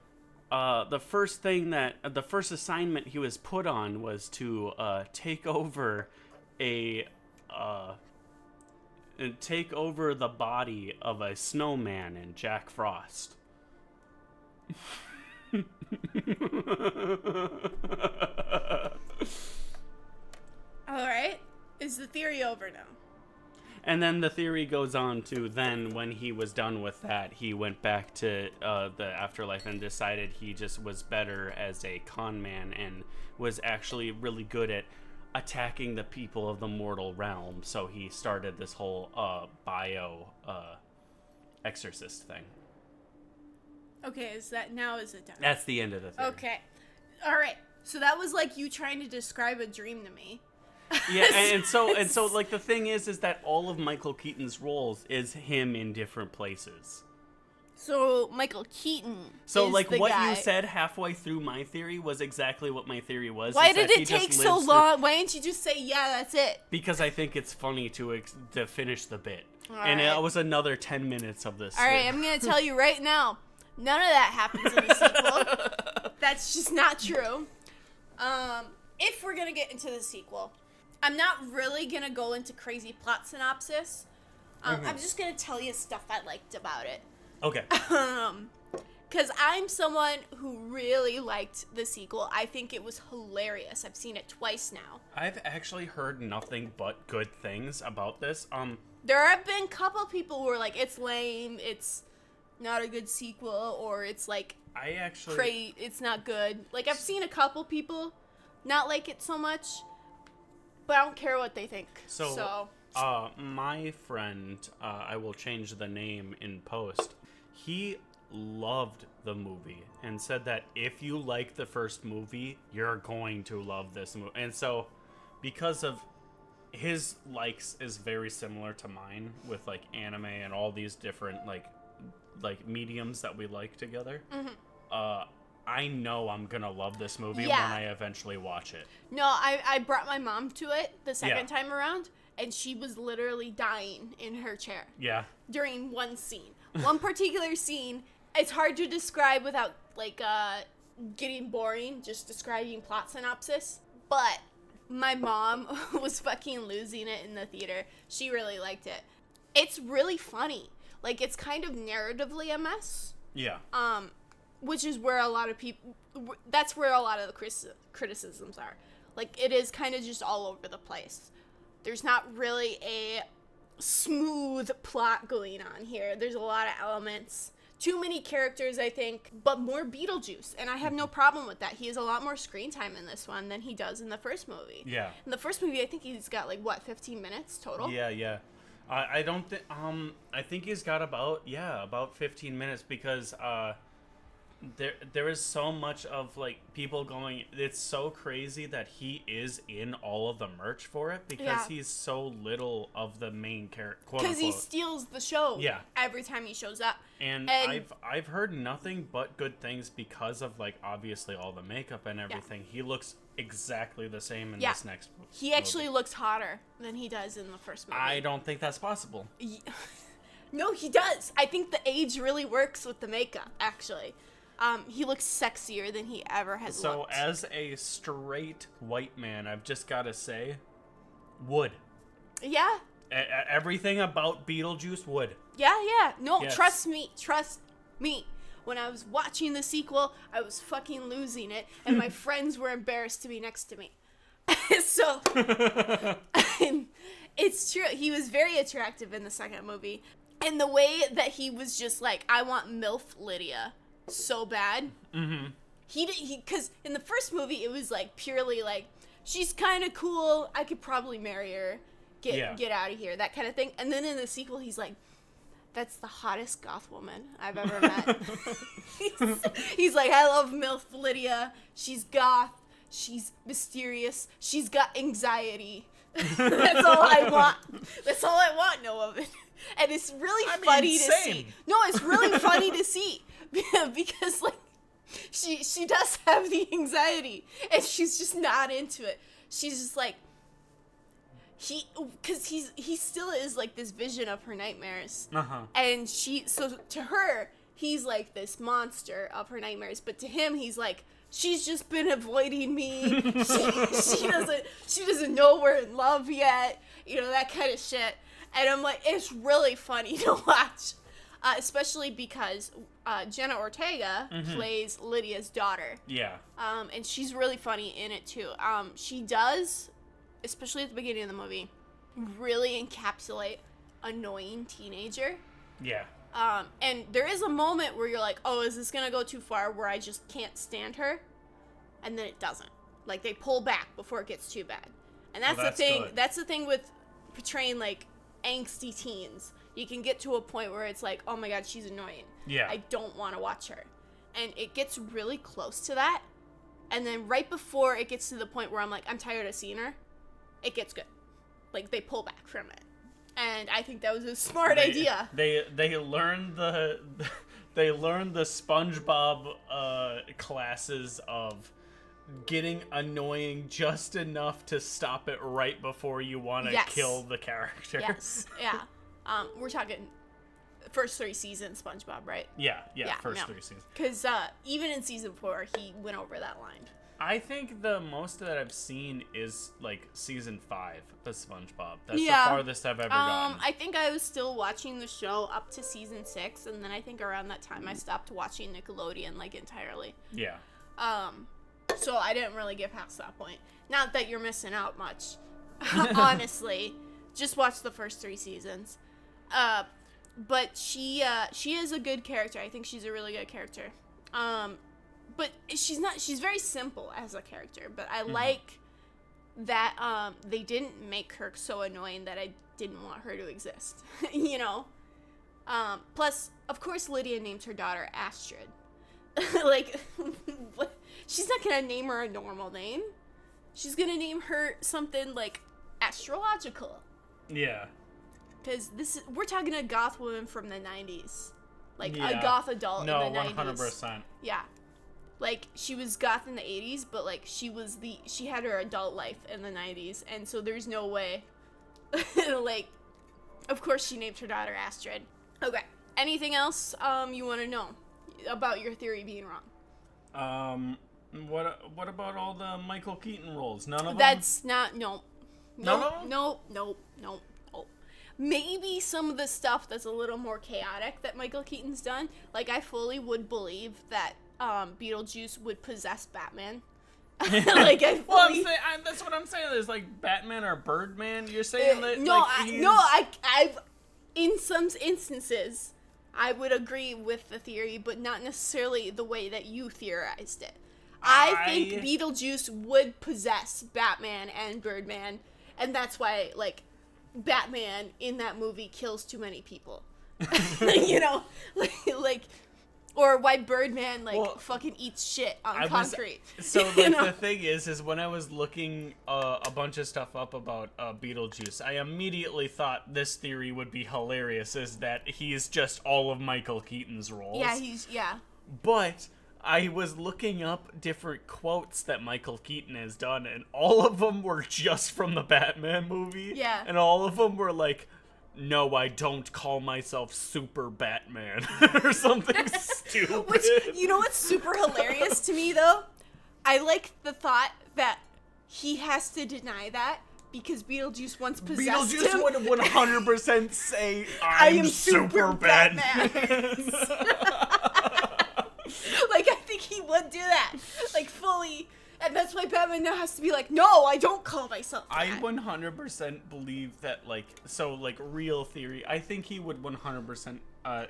the first assignment he was put on was to take over the body of a snowman in Jack Frost. All right. Is the theory over now? And then the theory goes on to then, when he was done with that, he went back to the afterlife and decided he just was better as a con man and was actually really good at attacking the people of the mortal realm. So he started this whole exorcist thing. Okay, is it done? That's the end of the theory. Okay. All right. So that was like you trying to describe a dream to me. Yeah, and so like the thing is that all of Michael Keaton's roles is him in different places. So Michael Keaton. So is like the what guy. You said halfway through my theory was exactly what my theory was. Why did it take so long? Why didn't you just say, yeah, that's it? Because I think it's funny to finish the bit. All and right. It was another 10 minutes of this. All right, I'm going to tell you right now. None of that happens in the sequel. That's just not true. If we're going to get into the sequel, I'm not really going to go into crazy plot synopsis. I'm just going to tell you stuff I liked about it. Okay. Because I'm someone who really liked the sequel. I think it was hilarious. I've seen it twice now. I've actually heard nothing but good things about this. There have been a couple people who are like, it's lame, it's not a good sequel, or it's like, it's not good. Like, I've seen a couple people not like it so much, but I don't care what they think. So my friend, I will change the name in post, he loved the movie and said that if you like the first movie, you're going to love this movie. And so, because of his likes is very similar to mine with, like, anime and all these different like mediums that we like together. I know I'm gonna love this movie when I eventually watch it. No, I brought my mom to it the second time around, and she was literally dying in her chair. Yeah. During one scene. One particular scene, it's hard to describe without, like, getting boring, just describing plot synopsis. But My mom was fucking losing it in the theater. She really liked it. It's really funny. Like, it's kind of narratively a mess. Yeah. Which is where a lot of people... That's where a lot of the criticisms are. Like, it is kind of just all over the place. There's not really a smooth plot going on here. There's a lot of elements. Too many characters, I think, but more Beetlejuice. And I have no problem with that. He has a lot more screen time in this one than he does in the first movie. Yeah. In the first movie, I think he's got, like, what, 15 minutes total? Yeah. I don't think, I think he's got about 15 minutes because, there is so much of, like, people going, it's so crazy that he is in all of the merch for it because he's so little of the main character, quote unquote. Because he steals the show every time he shows up. And I've heard nothing but good things because of, like, obviously all the makeup and everything. He looks exactly the same in this next movie. He actually looks hotter than he does in the first movie. I don't think that's possible. No, he does. I think the age really works with the makeup, actually. He looks sexier than he ever has looked. So, as a straight white man, I've just got to say, would. Yeah. Everything about Beetlejuice would. Yeah. No, yes. Trust me. When I was watching the sequel, I was fucking losing it, and my friends were embarrassed to be next to me. So, it's true. He was very attractive in the second movie. And the way that he was just like, I want MILF Lydia so bad. Mm-hmm. Because in the first movie, it was like purely like, she's kind of cool. I could probably marry her. Get out of here. That kind of thing. And then in the sequel, he's like, that's the hottest goth woman I've ever met. he's like, I love MILF Lydia. She's goth. She's mysterious. She's got anxiety. That's all I want. That's all I want, no woman. And it's really funny to see. No, it's really funny to see. Because, like, she does have the anxiety. And she's just not into it. She's just like, because he still is like this vision of her nightmares, and so to her he's like this monster of her nightmares, but to him he's like, she's just been avoiding me. she doesn't know we're in love yet, that kind of shit. And I'm like, it's really funny to watch, especially because Jenna Ortega plays Lydia's daughter. And she's really funny in it too. She does, especially at the beginning of the movie, really encapsulate annoying teenager. And there is a moment where you're like, oh, is this gonna go too far where I just can't stand her? And then it doesn't. Like, they pull back before it gets too bad. And that's the thing. Good. That's the thing with portraying, like, angsty teens. You can get to a point where it's like, oh my god, she's annoying. I don't want to watch her. And it gets really close to that. And then right before it gets to the point where I'm like, I'm tired of seeing her, it gets good. Like, they pull back from it. And I think that was a smart idea. They learned the SpongeBob classes of getting annoying just enough to stop it right before you want to kill the character. We're talking first 3 seasons SpongeBob, right? First 3 seasons. Because even in season 4, he went over that line. I think the most that I've seen is, like, season 5 of SpongeBob. That's the farthest I've ever gotten. I think I was still watching the show up to season 6, and then I think around that time I stopped watching Nickelodeon, like, entirely. So I didn't really get past that point. Not that you're missing out much. Honestly. Just watch the first 3 seasons. But she is a good character. I think she's a really good character. But she's very simple as a character, but I like that they didn't make her so annoying that I didn't want her to exist, plus, of course, Lydia named her daughter Astrid. Like, she's not gonna name her a normal name. She's gonna name her something, like, astrological. Because we're talking a goth woman from the 90s. Like, a goth adult in the 90s. No, 100%. Like, she was goth in the 80s, but, like, she had her adult life in the 90s, and so there's no way. Like, of course she named her daughter Astrid. Okay. Anything else you want to know about your theory being wrong? What about all the Michael Keaton roles? None of them? That's not, no. None of them? No. Maybe some of the stuff that's a little more chaotic that Michael Keaton's done. Like, I fully would believe that Beetlejuice would possess Batman. Like, I fully... that's what I'm saying. There's like Batman or Birdman. You're saying that? I've in some instances, I would agree with the theory, but not necessarily the way that you theorized it. I think Beetlejuice would possess Batman and Birdman, and that's why, like, Batman in that movie kills too many people. You know? Like, or why Birdman, fucking eats shit on concrete. The thing is when I was looking a bunch of stuff up about Beetlejuice, I immediately thought this theory would be hilarious, is that he is just all of Michael Keaton's roles. Yeah, But I was looking up different quotes that Michael Keaton has done, and all of them were just from the Batman movie. Yeah. And all of them were like, no, I don't call myself Super Batman, or something stupid. Which, you know what's super hilarious to me, though? I like the thought that he has to deny that because Beetlejuice once possessed him. Beetlejuice would 100% say, I am Super Batman. Like, I think he would do that. Like, fully. And that's why Batman now has to be like, no, I don't call myself that. I 100% believe that, real theory, I think he would 100%,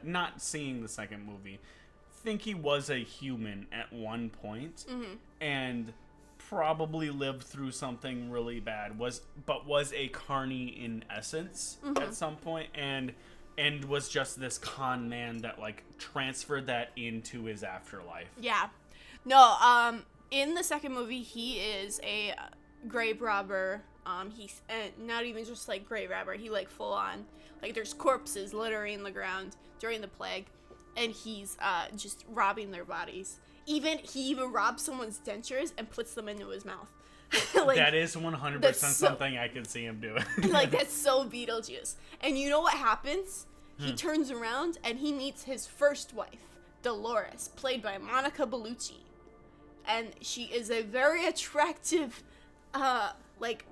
not seeing the second movie, think he was a human at one point, and probably lived through something really bad, but was a carny in essence at some point, and was just this con man that, transferred that into his afterlife. Yeah. No, in the second movie, he is a grave robber. He's not even just, grave robber. He, full on. There's corpses littering the ground during the plague, and he's, just robbing their bodies. He even robs someone's dentures and puts them into his mouth. That is 100% something I could see him doing. That's so Beetlejuice. And you know what happens? He turns around and he meets his first wife, Dolores, played by Monica Bellucci. And she is a very attractive,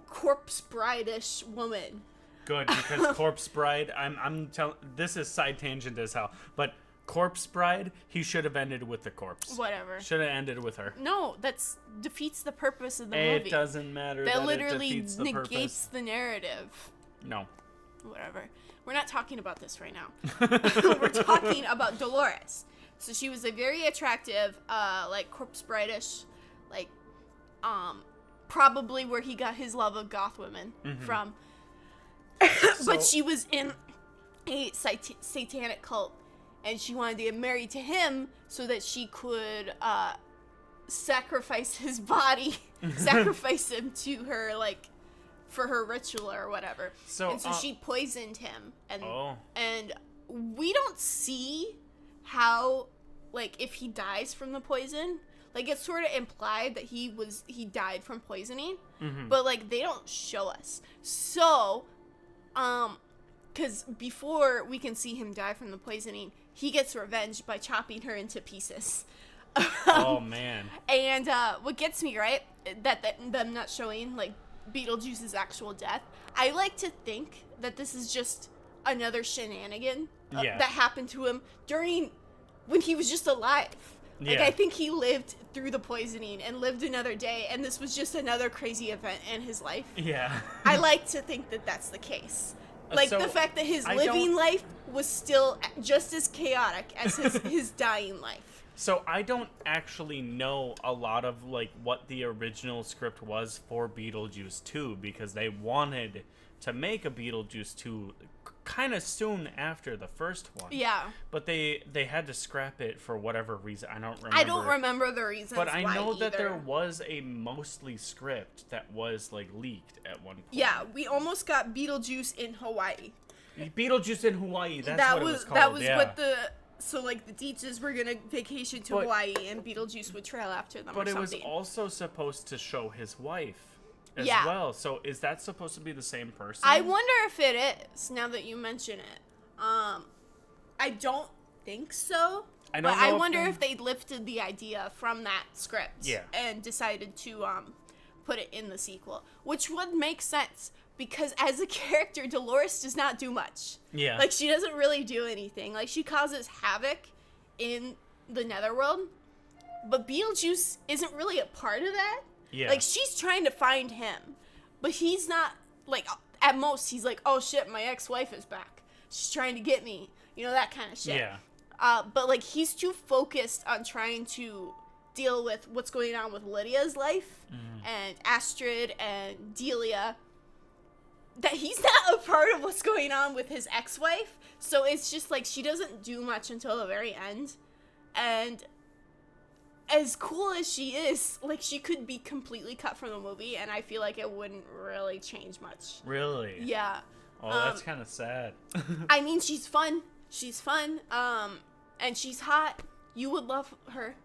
corpse bride-ish woman. Good, because Corpse Bride, I'm telling, this is side tangent as hell, but Corpse Bride, he should have ended with the corpse. Whatever. Should have ended with her. No, that defeats the purpose of the movie. It doesn't matter. That literally negates the narrative. No. Whatever. We're not talking about this right now. We're talking about Dolores. So she was a very attractive, corpse bride-ish, probably where he got his love of goth women from. But she was in a satanic cult, and she wanted to get married to him so that she could sacrifice his body, sacrifice him to her, for her ritual or whatever. So she poisoned him, and we don't see how, if he dies from the poison. It's sort of implied that he died from poisoning, but they don't show us. So, because before we can see him die from the poisoning, he gets revenge by chopping her into pieces. Oh man! And what gets me, right, that them not showing Beetlejuice's actual death. I like to think that this is just another shenanigan that happened to him when he was just alive. I think he lived through the poisoning and lived another day, and this was just another crazy event in his life. Yeah. I like to think that that's the case. The fact that his living life was still just as chaotic as his dying life. So I don't actually know a lot of what the original script was for Beetlejuice 2, because they wanted to make a Beetlejuice 2 kind of soon after the first one. Yeah. But they had to scrap it for whatever reason. I don't remember. I don't remember the reasons. But I know that there was a mostly script that was leaked at one point. Yeah, we almost got Beetlejuice in Hawaii. Beetlejuice in Hawaii. That's what it was called. That was what the. So, the Deeches were going to vacation to Hawaii, and Beetlejuice would trail after them or something. But it was also supposed to show his wife as well. So, is that supposed to be the same person? I wonder if it is, now that you mention it. I don't think so. But I wonder if they lifted the idea from that script Yeah. and decided to put it in the sequel, which would make sense because as a character, Dolores does not do much. Yeah. Like, she doesn't really do anything. Like, she causes havoc in the Netherworld, but Beetlejuice isn't really a part of that. Yeah. Like, she's trying to find him, but he's not, like, at most, he's like, oh shit, my ex-wife is back. She's trying to get me. You know, that kind of shit. Yeah. But, like, he's too focused on trying to deal with what's going on with Lydia's life and Astrid and Delia, that he's not a part of what's going on with his ex-wife. So it's just, like, she doesn't do much until the very end. And as cool as she is, like, she could be completely cut from the movie, and I feel like it wouldn't really change much. Really? Yeah. Oh, that's kind of sad. I mean, she's fun. She's fun. And she's hot. You would love her.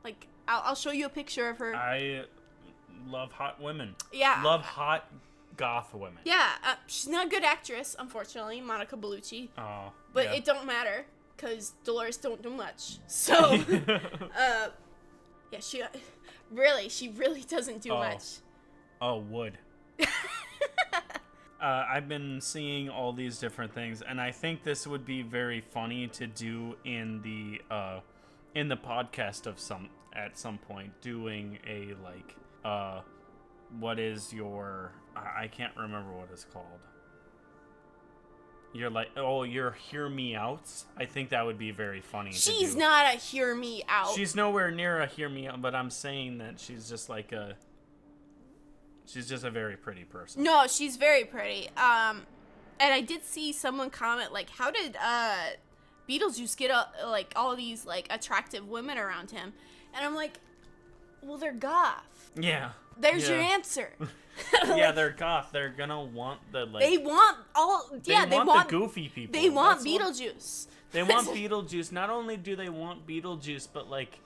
Like, I'll show you a picture of her. I love hot women. Yeah. Love hot goth women. Yeah. She's not a good actress, unfortunately, Monica Bellucci. Oh. But yeah. it don't matter, because Dolores don't do much. So, yeah, she really doesn't do much. Oh, wood. I've been seeing all these different things, and I think this would be very funny to do in the podcast at some point, doing a what is your I can't remember what it's called. Your hear me outs. I think that would be very funny. She's not a hear me out. She's nowhere near a hear me out, but I'm saying that she's just a very pretty person. No, she's very pretty. And I did see someone comment, like, how did Beetlejuice get all these like attractive women around him? And I'm like, well, they're goth. Yeah. There's your answer. Yeah, they're goth. They're gonna want the They want all. Yeah, they want the goofy people. They want Beetlejuice. They want Beetlejuice. Not only do they want Beetlejuice, but like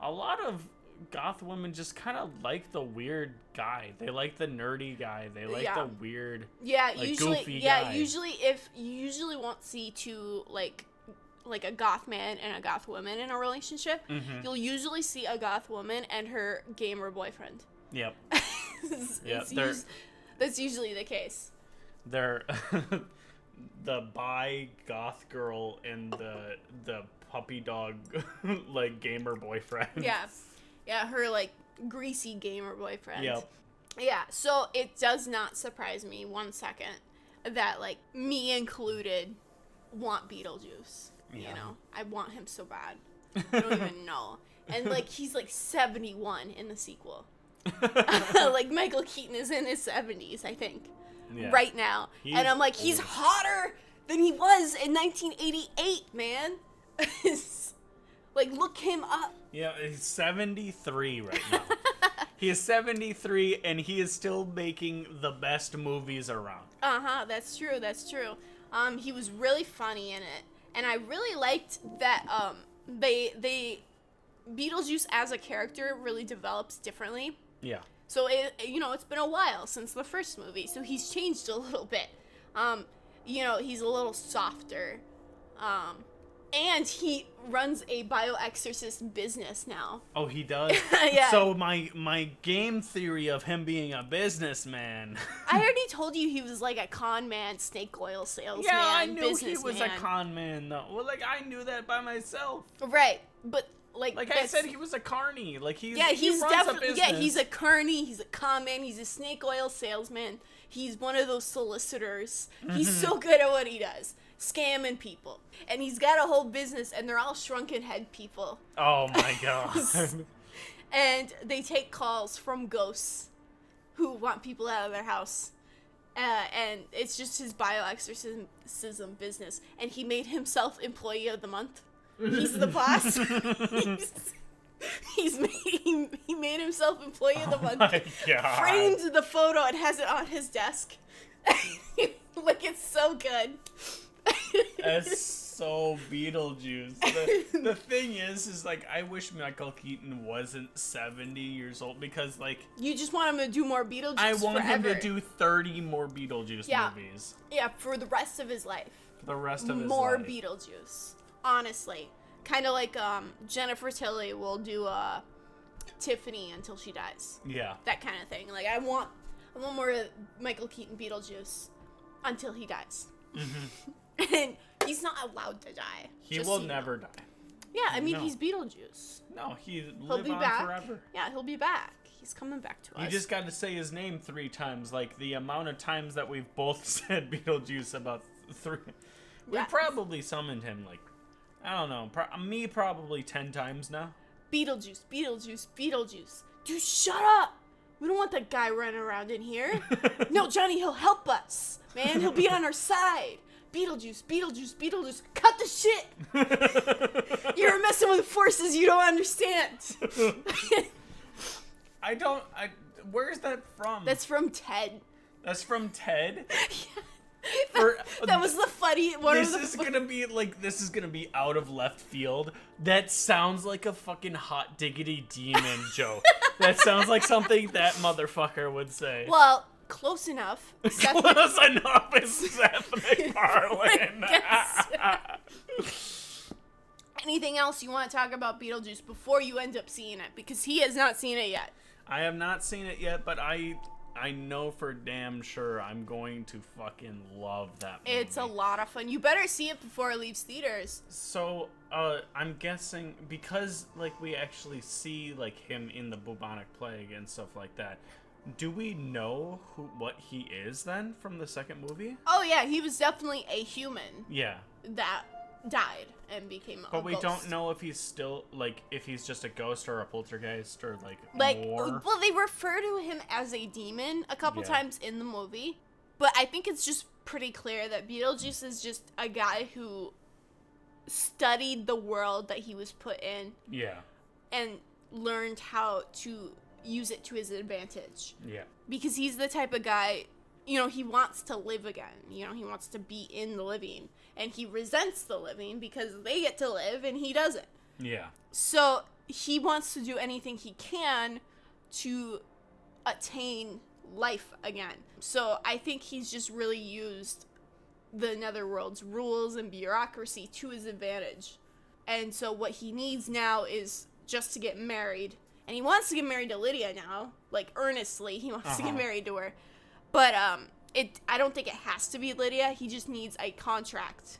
a lot of goth women just kind of like the weird guy. They like the nerdy guy. They like the weird. Yeah, usually. Goofy Yeah, guy. usually if you usually won't see two like a goth man and a goth woman in a relationship, you'll usually see a goth woman and her gamer boyfriend. Yep. That's usually the case. They're the bi goth girl and the puppy dog like gamer boyfriend. Yeah, her like greasy gamer boyfriend. Yep. Yeah, so it does not surprise me 1 second that like me included want Beetlejuice. Yeah. You know, I want him so bad. I don't even know. And like he's like 71 in the sequel. Like Michael Keaton is in his 70s, I think, right now. And I'm like, he's hotter than he was in 1988, man. Like, look him up. Yeah, he's 73 right now. He is 73, and he is still making the best movies around. That's true. He was really funny in it, and I really liked that. Beetlejuice as a character really develops differently. Yeah. So it's been a while since the first movie, so he's changed a little bit. He's a little softer. And he runs a bioexorcist business now. Oh, he does? Yeah. So my game theory of him being a businessman. I already told you he was like a con man, snake oil salesman, yeah, I knew he was businessman. a con man, though. Well, like, I knew that by myself. Right, but like I said, he was a carny. Like, he he's runs definitely a business. he's a carny, he's a con man, he's a snake oil salesman. He's one of those solicitors. He's so good at what he does. Scamming people. And he's got a whole business, and they're all shrunken head people. Oh my god. And they take calls from ghosts who want people out of their house. And it's just his bioexorcism business. And he made himself employee of the month. He's the boss. He made himself employee of the month. My god. Framed the photo and has it on his desk. Like, it's so good. That's so Beetlejuice. The thing is like, I wish Michael Keaton wasn't 70 years old, because like, you just want him to do more Beetlejuice I want forever. him to do 30 more Beetlejuice movies. Yeah, for the rest of his life. For the rest of his life. More Beetlejuice. Honestly. Kind of like Jennifer Tilly will do Tiffany until she dies. Yeah. That kind of thing. Like, I want more Michael Keaton Beetlejuice until he dies. Mm-hmm. And he's not allowed to die. He will never die. Yeah, I mean, he's Beetlejuice. No, he'll be on back. Forever. Yeah, he'll be back. He's coming back to us. You just got to say his name 3 times. Like, the amount of times that we've both said Beetlejuice about 3. We probably summoned him, like, I don't know. Me probably 10 times now. Beetlejuice, Beetlejuice, Beetlejuice. Dude, shut up! We don't want that guy running around in here. No, Johnny, he'll help us. Man, he'll be on our side. Beetlejuice, Beetlejuice, Beetlejuice. Cut the shit! You're messing with forces you don't understand. Where's that from? That's from Ted. That's from Ted? Yeah. That was the funny one. This is gonna be out of left field. That sounds like a fucking hot diggity demon joke. That sounds like something that motherfucker would say. Well, close enough. Close enough is Seth MacFarlane. Anything else you want to talk about Beetlejuice before you end up seeing it? Because he has not seen it yet. I have not seen it yet, but I know for damn sure I'm going to fucking love that movie. It's a lot of fun. You better see it before it leaves theaters. So, I'm guessing, because, like, we actually see, like, him in the bubonic plague and stuff like that, do we know what he is, then, from the second movie? Oh, yeah, he was definitely a human. Yeah. That died and became a ghost. But we don't know if he's still, like, if he's just a ghost or a poltergeist or, like more. Well, they refer to him as a demon a couple times in the movie. But I think it's just pretty clear that Beetlejuice is just a guy who studied the world that he was put in. Yeah. And learned how to use it to his advantage. Yeah. Because he's the type of guy, you know, he wants to live again. You know, he wants to be in the living. And he resents the living because they get to live and he doesn't. Yeah. So he wants to do anything he can to attain life again. So I think he's just really used the Netherworld's rules and bureaucracy to his advantage. And so what he needs now is just to get married. And he wants to get married to Lydia now. Like, earnestly, he wants to get married to her. But I don't think it has to be Lydia. He just needs a contract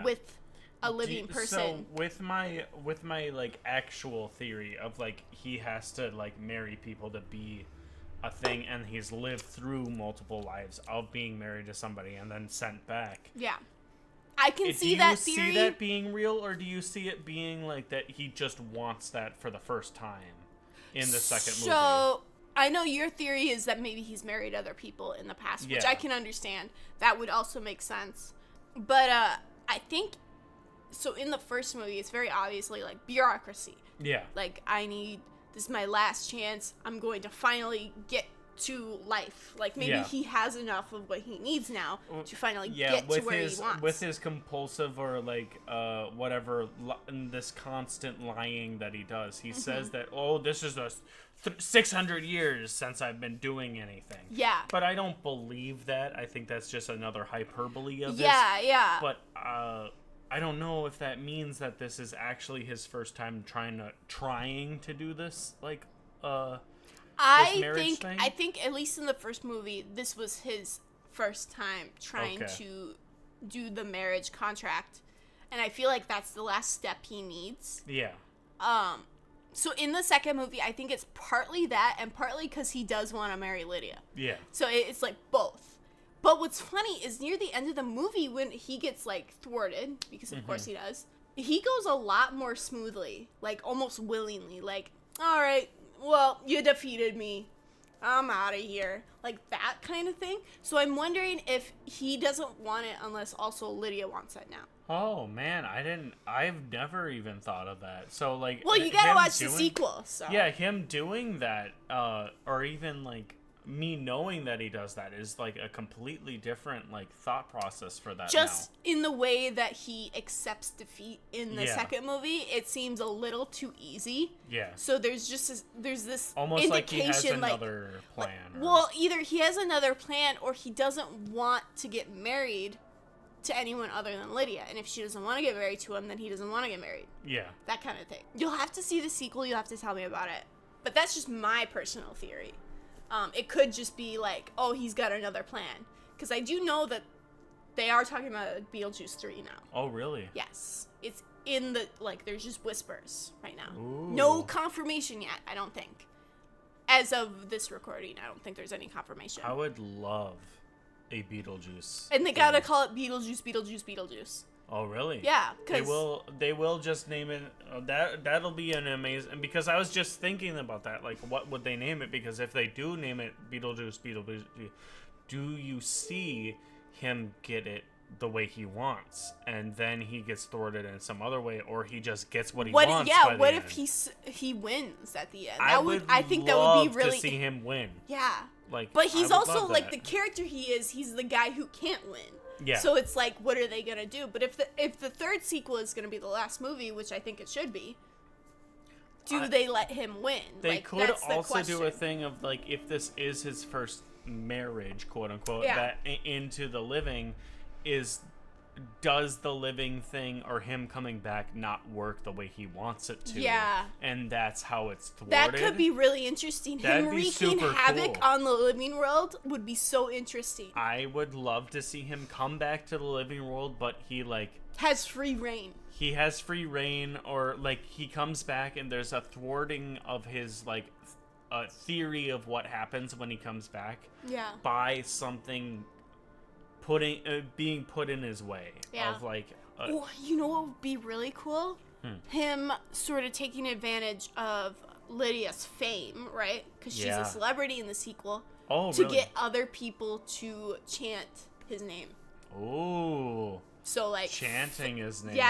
with a living person. So with my like actual theory of like he has to like marry people to be a thing, and he's lived through multiple lives of being married to somebody and then sent back. Yeah. I can see that theory. Do you see that being real, or do you see it being like that he just wants that for the first time in the second movie? So I know your theory is that maybe he's married other people in the past, which I can understand. That would also make sense. But I think, so in the first movie, it's very obviously like bureaucracy. Yeah. Like, this is my last chance. I'm going to finally get to life. Like, maybe he has enough of what he needs now to finally get to where he wants. With his compulsive or like whatever, this constant lying that he does, he says that, this is 600 years since I've been doing anything. Yeah. But I don't believe that. I think that's just another hyperbole of Yeah. But I don't know if that means that this is actually his first time trying to do this, like, I think at least in the first movie, this was his first time trying to do the marriage contract, and I feel like that's the last step he needs. Yeah. So in the second movie, I think it's partly that, and partly because he does want to marry Lydia. Yeah. So it's like both. But what's funny is near the end of the movie, when he gets like thwarted, because of course he does, he goes a lot more smoothly, like almost willingly, like, all right, well, you defeated me, I'm out of here, like that kind of thing. So I'm wondering if he doesn't want it unless also Lydia wants it now. Oh man, I've never even thought of that. So like, well, you gotta watch the sequel. So yeah, him doing that, or even like me knowing that he does that is like a completely different like thought process for that. Just in the way that he accepts defeat in the second movie, it seems a little too easy. Yeah. So there's this almost indication, like he has another plan. Well, either he has another plan or he doesn't want to get married to anyone other than Lydia. And if she doesn't want to get married to him, then he doesn't want to get married. Yeah. That kind of thing. You'll have to see the sequel. You'll have to tell me about it. But that's just my personal theory. It could just be like, oh, he's got another plan. Because I do know that they are talking about Beetlejuice 3 now. Oh, really? Yes. It's in the, like, there's just whispers right now. Ooh. No confirmation yet, I don't think. As of this recording, I don't think there's any confirmation. I would love a Beetlejuice. And they gotta call it Beetlejuice, Beetlejuice, Beetlejuice. Oh, really? Yeah, they will just name it. That'll be an amazing. Because I was just thinking about that. Like, what would they name it? Because if they do name it Beetlejuice, do you see him get it the way he wants, and then he gets thwarted in some other way, or he just gets what he wants? Yeah. What if he wins at the end? I think that would be really to see him win. Yeah. Like, but he's also like the character he is. He's the guy who can't win. Yeah. So it's like, what are they gonna do? But if the third sequel is gonna be the last movie, which I think it should be, do they let him win? They could also do a thing of like, if this is his first marriage, quote unquote, that into the living, does the living thing or him coming back not work the way he wants it to? Yeah. And that's how it's thwarted. That could be really interesting. That'd him be wreaking super havoc cool. on the living world would be so interesting. I would love to see him come back to the living world, but he like has free reign. He has free reign, or like he comes back and there's a thwarting of his like theory of what happens when he comes back. Yeah. By something being put in his way. Yeah. Of like you know what would be really cool? Him sort of taking advantage of Lydia's fame, right? Because she's a celebrity in the sequel. Oh, to really? get other people to chant his name. Oh. So like chanting his name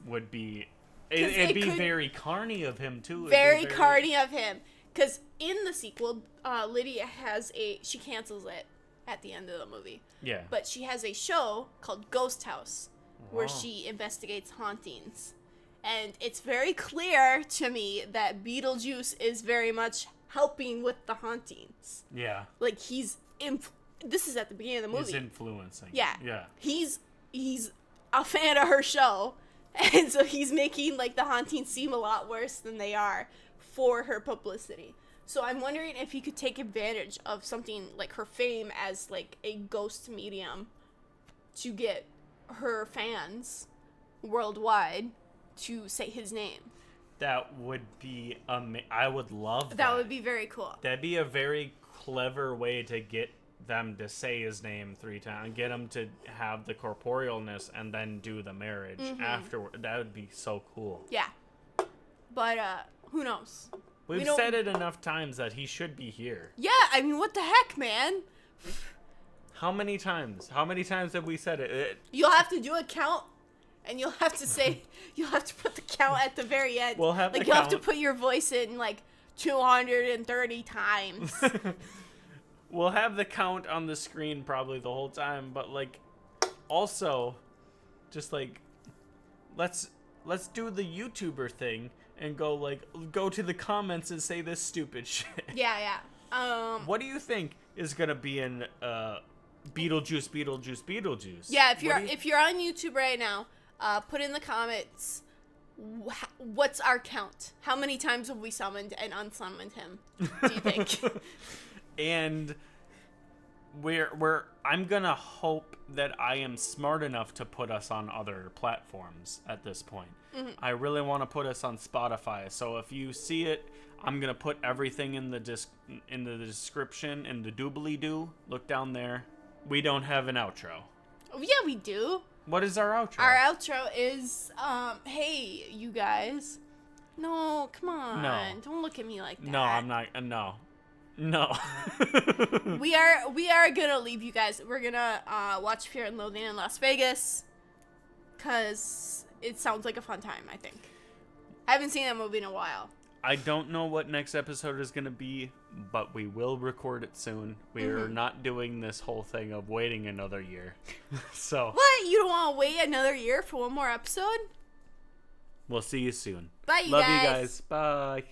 would be it'd be very carny of him too. Very carny of him. Because in the sequel, Lydia she cancels it at the end of the movie. Yeah. But she has a show called Ghost House where she investigates hauntings. And it's very clear to me that Beetlejuice is very much helping with the hauntings. Yeah. Like this is at the beginning of the movie. He's influencing. Yeah. Yeah. He's a fan of her show. And so he's making like the hauntings seem a lot worse than they are for her publicity. So I'm wondering if he could take advantage of something like her fame as like a ghost medium to get her fans worldwide to say his name. That would be I would love that. That would be very cool. That'd be a very clever way to get them to say his name 3 times, get him to have the corporealness, and then do the marriage afterward. That would be so cool. Yeah. But who knows? We've said it enough times that he should be here. Yeah, I mean, what the heck, man? How many times? How many times have we said it? You'll have to do a count, and you'll have to say, you'll have to put the count at the very end. We'll have you'll have to put your voice in like 230 times. We'll have the count on the screen probably the whole time, but like, also, just like, let's do the YouTuber thing and go to the comments and say this stupid shit. Yeah. What do you think is gonna be in Beetlejuice? Yeah, if you're on YouTube right now, put in the comments what's our count? How many times have we summoned and unsummoned him? Do you think? And I'm gonna hope that I am smart enough to put us on other platforms at this point. I really want to put us on Spotify. So if you see it, I'm gonna put everything in the description in the doobly-doo. Look down there. We don't have an outro. Oh, yeah, we do. What is our outro? Our outro is, hey, you guys. No, come on. No. Don't look at me like that. No, I'm not. No. We are gonna leave you guys. We're gonna watch Fear and Loathing in Las Vegas, because it sounds like a fun time, I think. I haven't seen that movie in a while. I don't know what next episode is gonna be, but we will record it soon. We're not doing this whole thing of waiting another year. So what? You don't want to wait another year for one more episode? We'll see you soon. Bye, you guys. Love you guys. Bye.